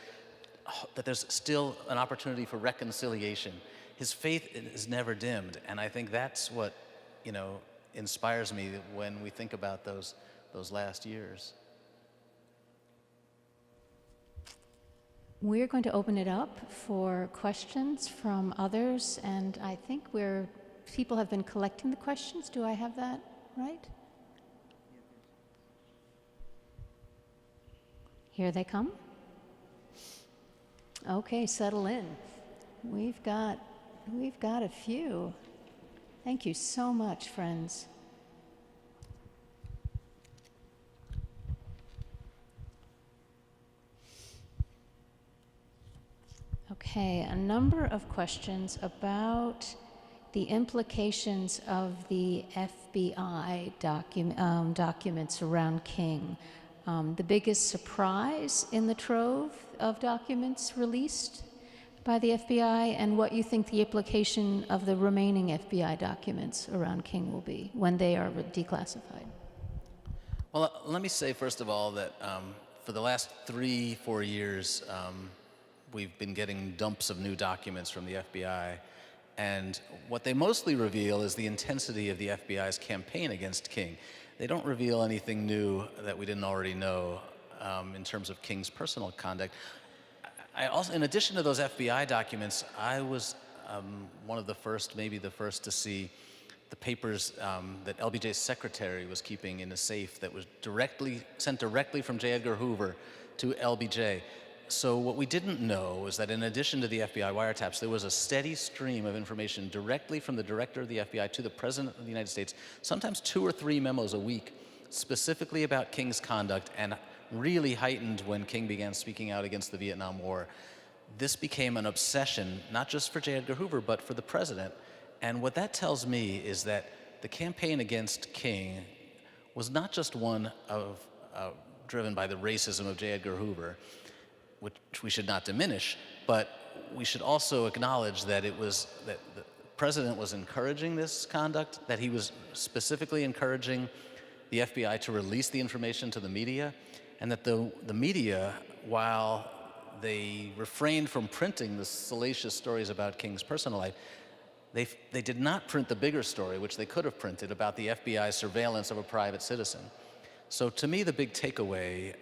still an opportunity for reconciliation. His faith is never dimmed, and I think that's what, inspires me when we think about those last years. We're going to open it up for questions from others, and I think people have been collecting the questions. Do I have that right? Here they come. Okay, settle in. We've got a few. Thank you so much, friends. Okay, a number of questions about the implications of the FBI documents around King. The biggest surprise in the trove of documents released by the FBI, and what you think the implication of the remaining FBI documents around King will be when they are declassified. Well, let me say, first of all, that for the last 3-4 years, we've been getting dumps of new documents from the FBI, and what they mostly reveal is the intensity of the FBI's campaign against King. They don't reveal anything new that we didn't already know in terms of King's personal conduct. I also, in addition to those FBI documents, I was one of the first, maybe the first, to see the papers that LBJ's secretary was keeping in a safe that was sent directly from J. Edgar Hoover to LBJ. So what we didn't know was that in addition to the FBI wiretaps, there was a steady stream of information directly from the director of the FBI to the President of the United States, sometimes 2 or 3 memos a week, specifically about King's conduct, and really heightened when King began speaking out against the Vietnam War. This became an obsession, not just for J. Edgar Hoover, but for the President. And what that tells me is that the campaign against King was not just one driven by the racism of J. Edgar Hoover, which we should not diminish, but we should also acknowledge that that the President was encouraging this conduct, that he was specifically encouraging the FBI to release the information to the media, and that the media, while they refrained from printing the salacious stories about King's personal life, they did not print the bigger story, which they could have printed, about the FBI's surveillance of a private citizen. So to me, the big takeaway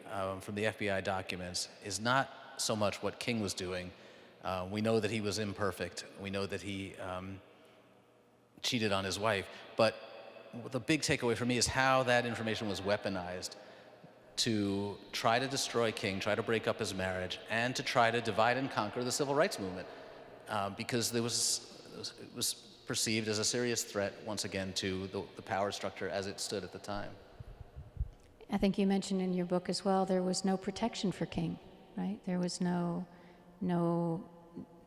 from the FBI documents is not so much what King was doing. We know that he was imperfect. We know that he cheated on his wife. But the big takeaway for me is how that information was weaponized to try to destroy King, try to break up his marriage, and to try to divide and conquer the civil rights movement, because it was perceived as a serious threat, once again, to the power structure as it stood at the time. I think you mentioned in your book as well, there was no protection for King, right? There was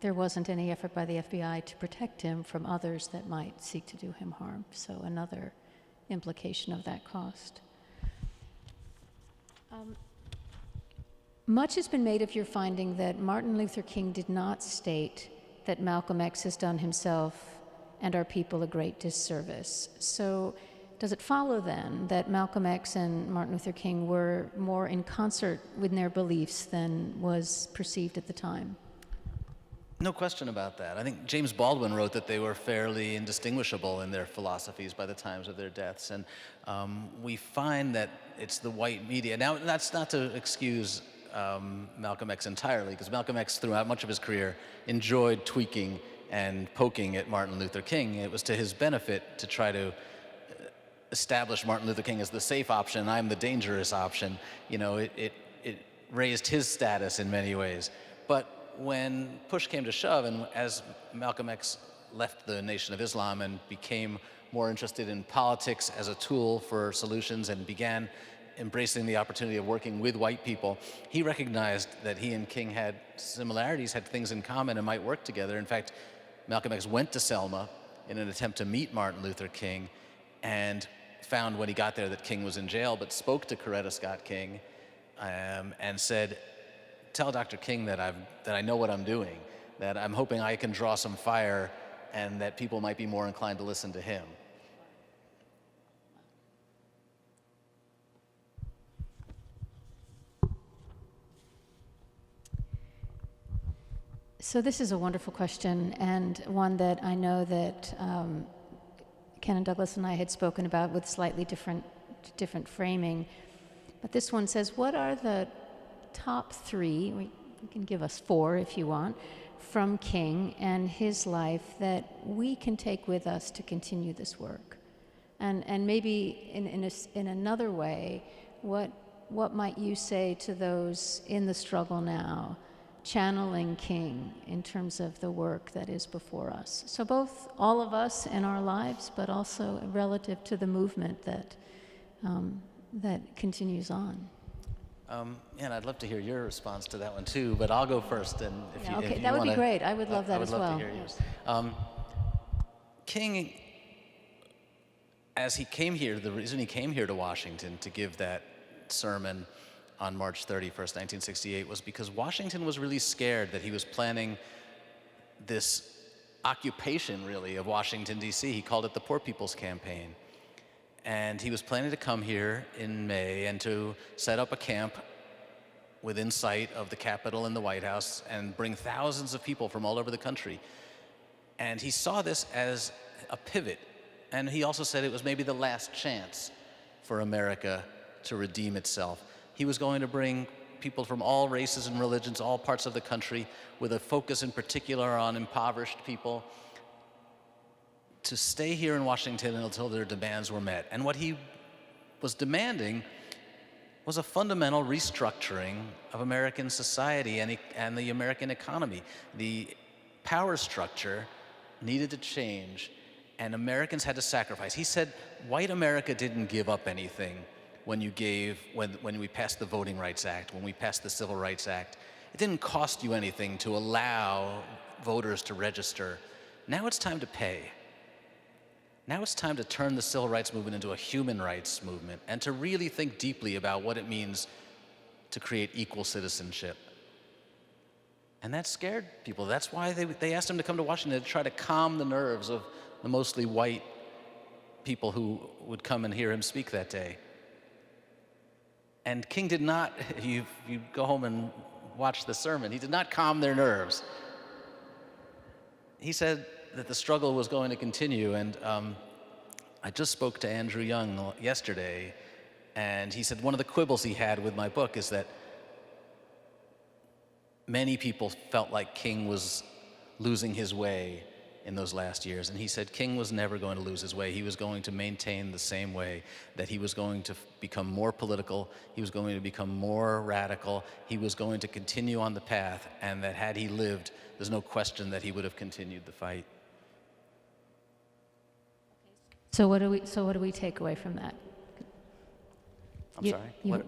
there wasn't any effort by the FBI to protect him from others that might seek to do him harm. So another implication of that cost. Much has been made of your finding that Martin Luther King did not state that Malcolm X has done himself and our people a great disservice. So does it follow then that Malcolm X and Martin Luther King were more in concert with their beliefs than was perceived at the time? No question about that. I think James Baldwin wrote that they were fairly indistinguishable in their philosophies by the times of their deaths. And we find that it's the white media. Now, that's not to excuse Malcolm X entirely, because Malcolm X, throughout much of his career, enjoyed tweaking and poking at Martin Luther King. It was to his benefit to try to establish Martin Luther King as the safe option. I'm the dangerous option. You know, it raised his status in many ways. But when push came to shove, and as Malcolm X left the Nation of Islam and became more interested in politics as a tool for solutions and began embracing the opportunity of working with white people, he recognized that he and King had similarities, had things in common, and might work together. In fact, Malcolm X went to Selma in an attempt to meet Martin Luther King, and found when he got there that King was in jail, but spoke to Coretta Scott King and said, "Tell Dr. King that I know what I'm doing, that I'm hoping I can draw some fire and that people might be more inclined to listen to him. So this is a wonderful question, and one that I know that Canon Douglas and I had spoken about with slightly different framing. But this one says, what are the top three, we can give us four if you want, from King and his life that we can take with us to continue this work? And maybe in another way, what might you say to those in the struggle now, channeling King in terms of the work that is before us? So both all of us in our lives, but also relative to the movement that continues on. And I'd love to hear your response to that one too, but I'll go first. And if you, Okay, if you that would wanna, be great. I would love that as well. I would love to hear yours. King, as he came here, the reason he came here to Washington to give that sermon on March 31st, 1968, was because Washington was really scared that he was planning this occupation, really, of Washington, D.C. He called it the Poor People's Campaign. And he was planning to come here in May and to set up a camp within sight of the Capitol and the White House and bring thousands of people from all over the country. And he saw this as a pivot. And he also said it was maybe the last chance for America to redeem itself. He was going to bring people from all races and religions, all parts of the country, with a focus in particular on impoverished people, to stay here in Washington until their demands were met. And what he was demanding was a fundamental restructuring of American society and the American economy. The power structure needed to change, and Americans had to sacrifice. He said, white America didn't give up anything when we passed the Voting Rights Act, when we passed the Civil Rights Act. It didn't cost you anything to allow voters to register. Now it's time to pay. Now it's time to turn the civil rights movement into a human rights movement and to really think deeply about what it means to create equal citizenship. And that scared people. That's why they asked him to come to Washington, to try to calm the nerves of the mostly white people who would come and hear him speak that day. And King did not, if you go home and watch the sermon, he did not calm their nerves. He said that the struggle was going to continue, and I just spoke to Andrew Young yesterday, and he said one of the quibbles he had with my book is that many people felt like King was losing his way in those last years. And he said King was never going to lose his way. He was going to maintain the same way, that he was going to become more political, he was going to become more radical, he was going to continue on the path, and that had he lived, there's no question that he would have continued the fight. So what do we take away from that? I'm sorry? What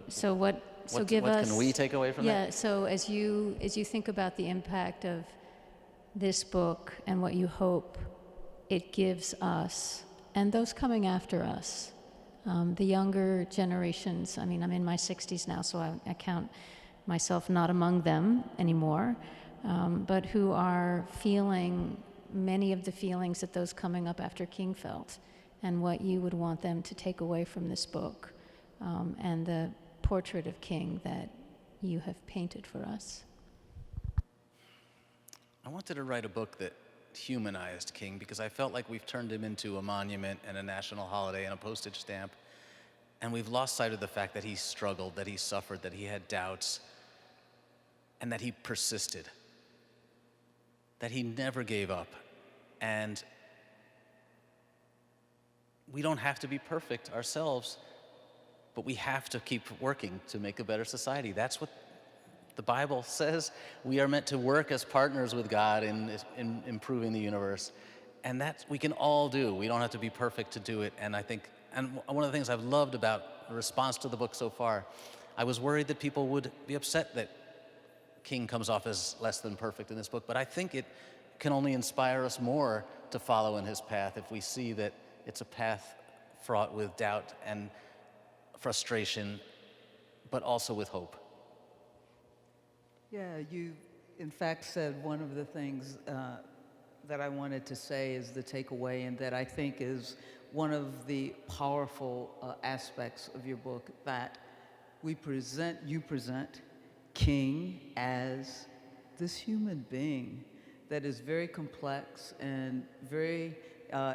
can we take away from that? Yeah, so as you think about the impact of this book and what you hope it gives us and those coming after us, the younger generations, I mean, I'm in my 60s now, so I count myself not among them anymore, but who are feeling many of the feelings that those coming up after King felt, and what you would want them to take away from this book, and the portrait of King that you have painted for us. I wanted to write a book that humanized King because I felt like we've turned him into a monument and a national holiday and a postage stamp, and we've lost sight of the fact that he struggled, that he suffered, that he had doubts, and that he persisted, that he never gave up. And we don't have to be perfect ourselves, but we have to keep working to make a better society. That's what the Bible says. We are meant to work as partners with God in improving the universe. And that we can all do. We don't have to be perfect to do it. And I think, and one of the things I've loved about the response to the book so far, I was worried that people would be upset that King comes off as less than perfect in this book, but I think it can only inspire us more to follow in his path if we see that it's a path fraught with doubt and frustration, but also with hope. Yeah, you in fact said one of the things that I wanted to say is the takeaway, and that I think is one of the powerful aspects of your book, that you present King as this human being that is very complex and very,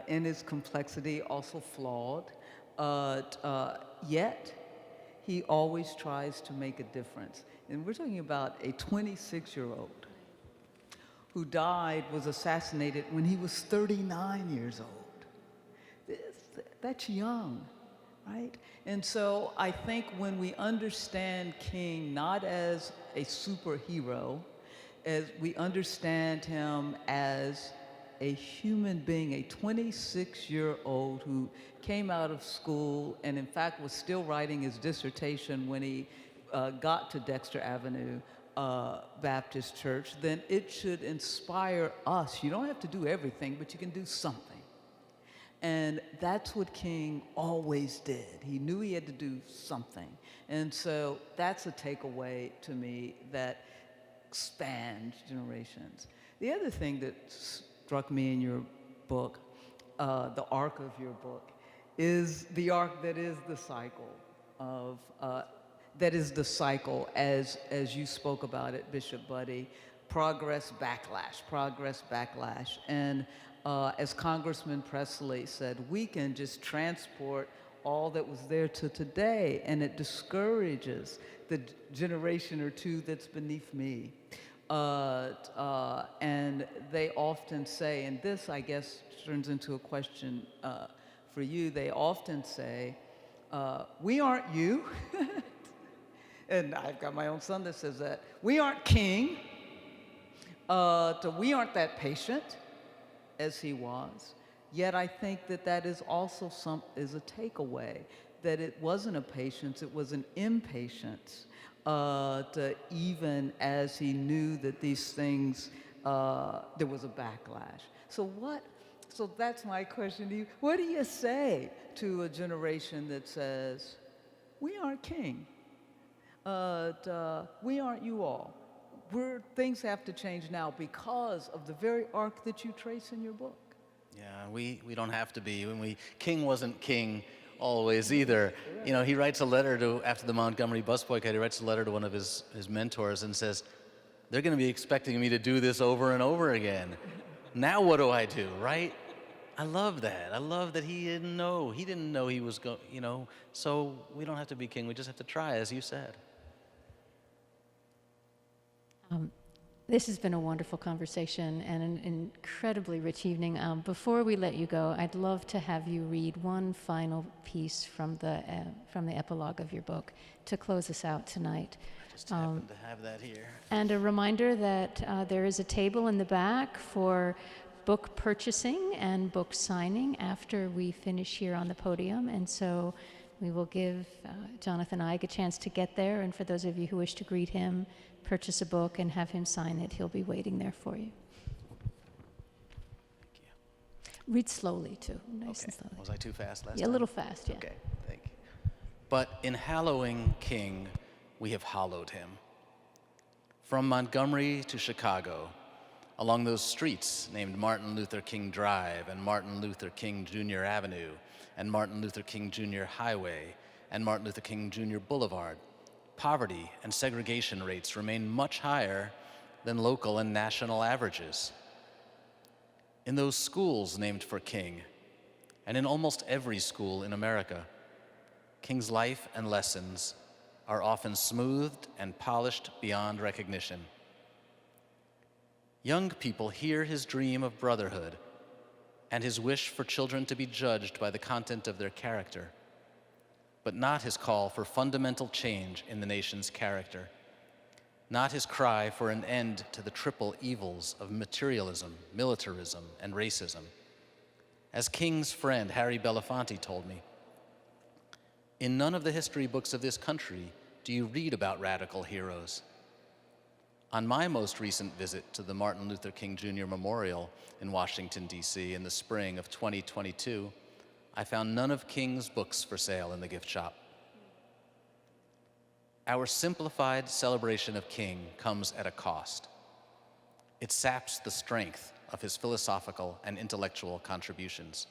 in its complexity, also flawed, yet he always tries to make a difference. And we're talking about a 26-year-old who was assassinated when he was 39 years old. That's young, right? And so I think when we understand King not as a superhero, as we understand him as a human being, a 26-year-old who came out of school and in fact was still writing his dissertation when he got to Dexter Avenue Baptist Church, then it should inspire us. You don't have to do everything, but you can do something. And that's what King always did. He knew he had to do something. And so that's a takeaway to me that spans generations. The other thing that struck me in your book, the arc of your book, is the arc that is the cycle of, as you spoke about it, Bishop Budde, progress, backlash. And as Congressman Presley said, we can just transport all that was there to today, and it discourages the generation or two that's beneath me. And they often say, and this, I guess, turns into a question for you, they often say, we aren't you. And I've got my own son that says that. We aren't King. We aren't that patient as he was. Yet I think that that is also is a takeaway, that it wasn't a patience, it was an impatience, even as he knew that these things, there was a backlash. So that's my question to you. What do you say to a generation that says, we aren't King, we aren't you all? Things have to change now because of the very arc that you trace in your book. Yeah, we don't have to be. King wasn't king always either. You know, he writes a letter after the Montgomery bus boycott, he writes a letter to one of his mentors and says, they're going to be expecting me to do this over and over again. Now what do I do, right? I love that. I love that he didn't know. He didn't know he was going, you know, so we don't have to be king. We just have to try, as you said. This has been a wonderful conversation and an incredibly rich evening. Before we let you go, I'd love to have you read one final piece from the epilogue of your book to close us out tonight. I just happen to have that here. And a reminder that there is a table in the back for book purchasing and book signing after we finish here on the podium. And so we will give Jonathan Eig a chance to get there. And for those of you who wish to greet him, purchase a book and have him sign it, he'll be waiting there for you. Thank you. Read slowly, too. Nice and slowly. Was I too fast last time? Yeah, a little fast, yeah. Okay, thank you. But in hallowing King, we have hallowed him. From Montgomery to Chicago, along those streets named Martin Luther King Drive and Martin Luther King Jr. Avenue and Martin Luther King Jr. Highway and Martin Luther King Jr. Boulevard, poverty and segregation rates remain much higher than local and national averages. In those schools named for King, and in almost every school in America, King's life and lessons are often smoothed and polished beyond recognition. Young people hear his dream of brotherhood and his wish for children to be judged by the content of their character, but not his call for fundamental change in the nation's character, not his cry for an end to the triple evils of materialism, militarism, and racism. As King's friend Harry Belafonte told me, in none of the history books of this country do you read about radical heroes. On my most recent visit to the Martin Luther King Jr. Memorial in Washington, D.C. in the spring of 2022, I found none of King's books for sale in the gift shop. Our simplified celebration of King comes at a cost. It saps the strength of his philosophical and intellectual contributions.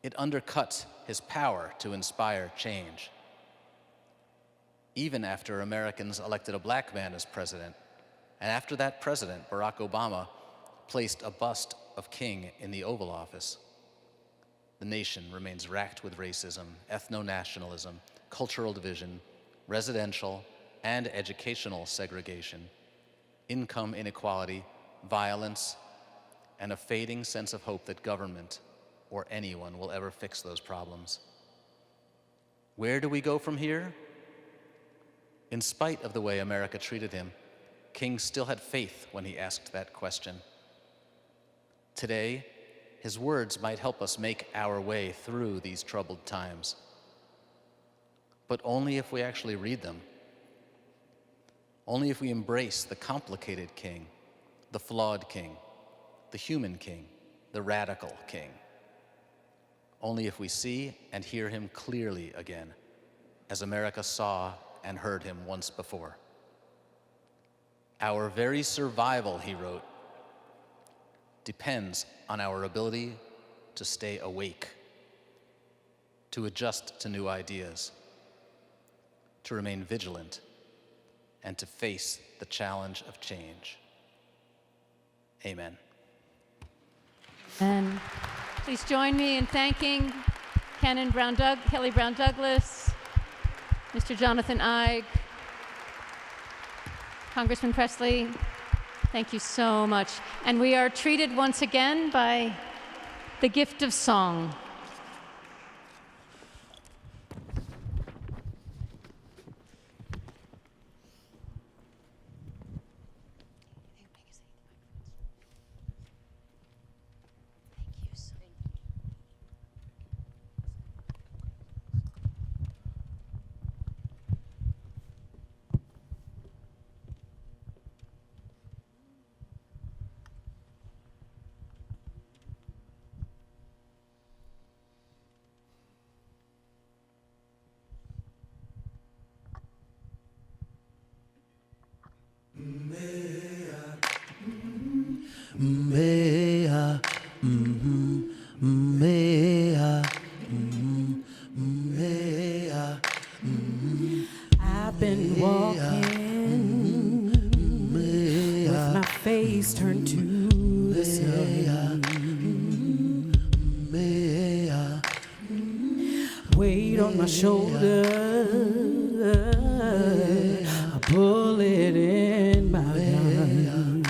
It undercut his power to inspire change. Even after Americans elected a black man as president, and after that president, Barack Obama, placed a bust of King in the Oval Office, the nation remains racked with racism, ethno-nationalism, cultural division, residential and educational segregation, income inequality, violence, and a fading sense of hope that government or anyone will ever fix those problems. Where do we go from here? In spite of the way America treated him, King still had faith when he asked that question. Today, his words might help us make our way through these troubled times, but only if we actually read them. Only if we embrace the complicated King, the flawed King, the human King, the radical King. Only if we see and hear him clearly again, as America saw and heard him once before. Our very survival, he wrote, depends on our ability to stay awake, to adjust to new ideas, to remain vigilant, and to face the challenge of change. Amen. And please join me in thanking Canon Kelly Brown Douglas, Mr. Jonathan Eig, Congressman Presley. Thank you so much. And we are treated once again by the gift of song. I've been walking with my face turned to the sun. Weight on my shoulder, a bullet in my gun.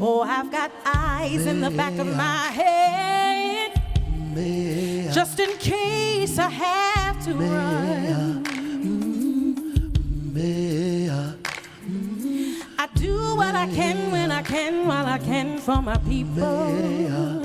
Oh, I've got eyes in the back of my head, just in case I have to run. I do what I can when I can, while I can for my people.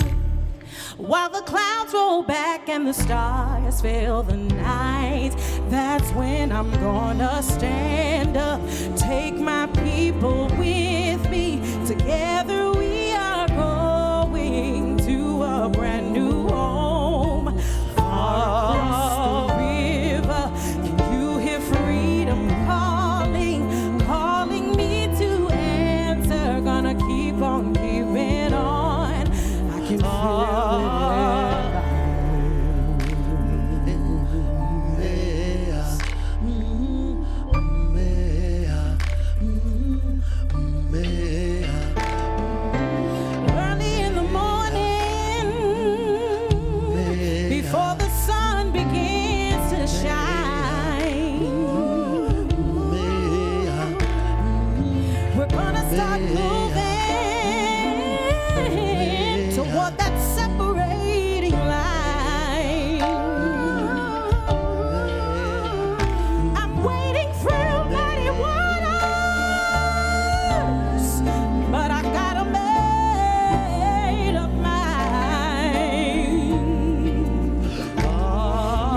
While the clouds roll back and the stars fill the night, that's when I'm gonna stand up, take my people with me. Together we are going to a brand new home. Far across the river, can you hear freedom calling, calling me to answer? Gonna keep on keeping on. I can feel it. Early in the morning, before the sun begins to shine, we're gonna start moving toward that separating line. I'm waiting for mighty waters, but I got a made up mind.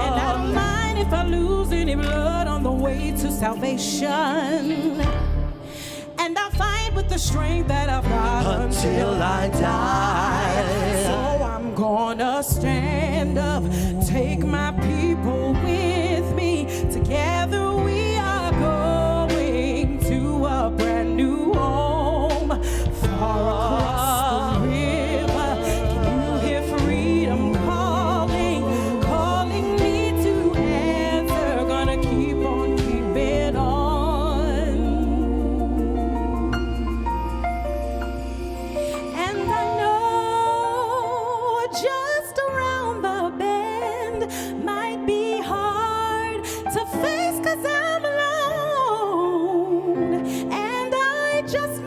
And I don't mind if I lose any blood on the way to salvation. And I'll fight with the strength that I've got until I die. So I'm gonna stand up, take my people with me. Together we are going to a brand new home.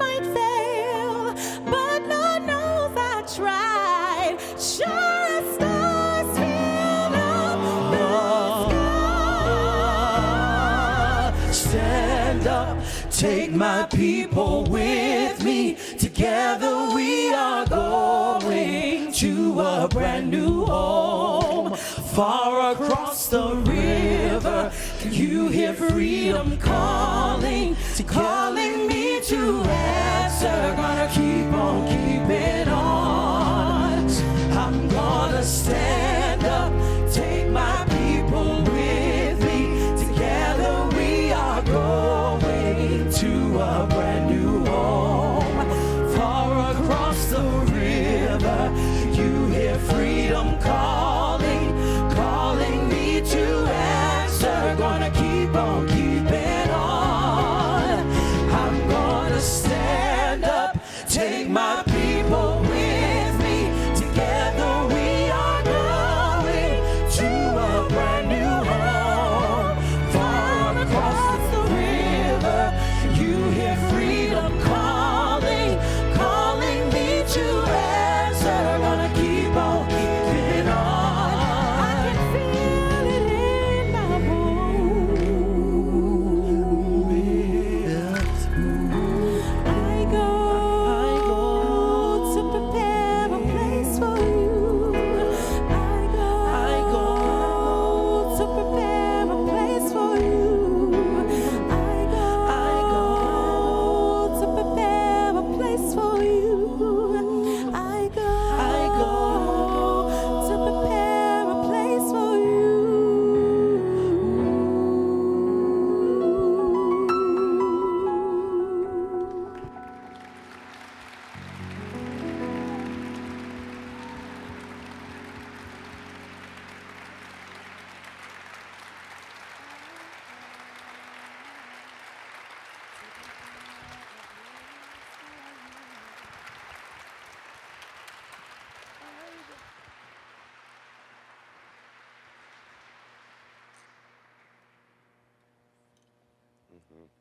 might fail, but Lord knows I tried. Sure as stars fill up the sky. Stand up, take my people with me. Together we are going to a brand new home. Far across the river, can you hear freedom calling? Calling me to answer. Gonna keep on keeping on. I'm gonna stand up, take my people with me. Together we are going to a brand new home. Far across the river, you hear freedom calling, calling me to answer. Gonna keep on keeping on. I'm gonna stand up, take my people with me. Together we are going to a brand new home. Far across the river, you hear freedom calling, calling me to answer. Gonna keep on keeping on. I can feel it in my bones. I go to prepare a place for you. I go to prepare a place for you. I go to prepare a place for you. I go to prepare a place for you. Mhm.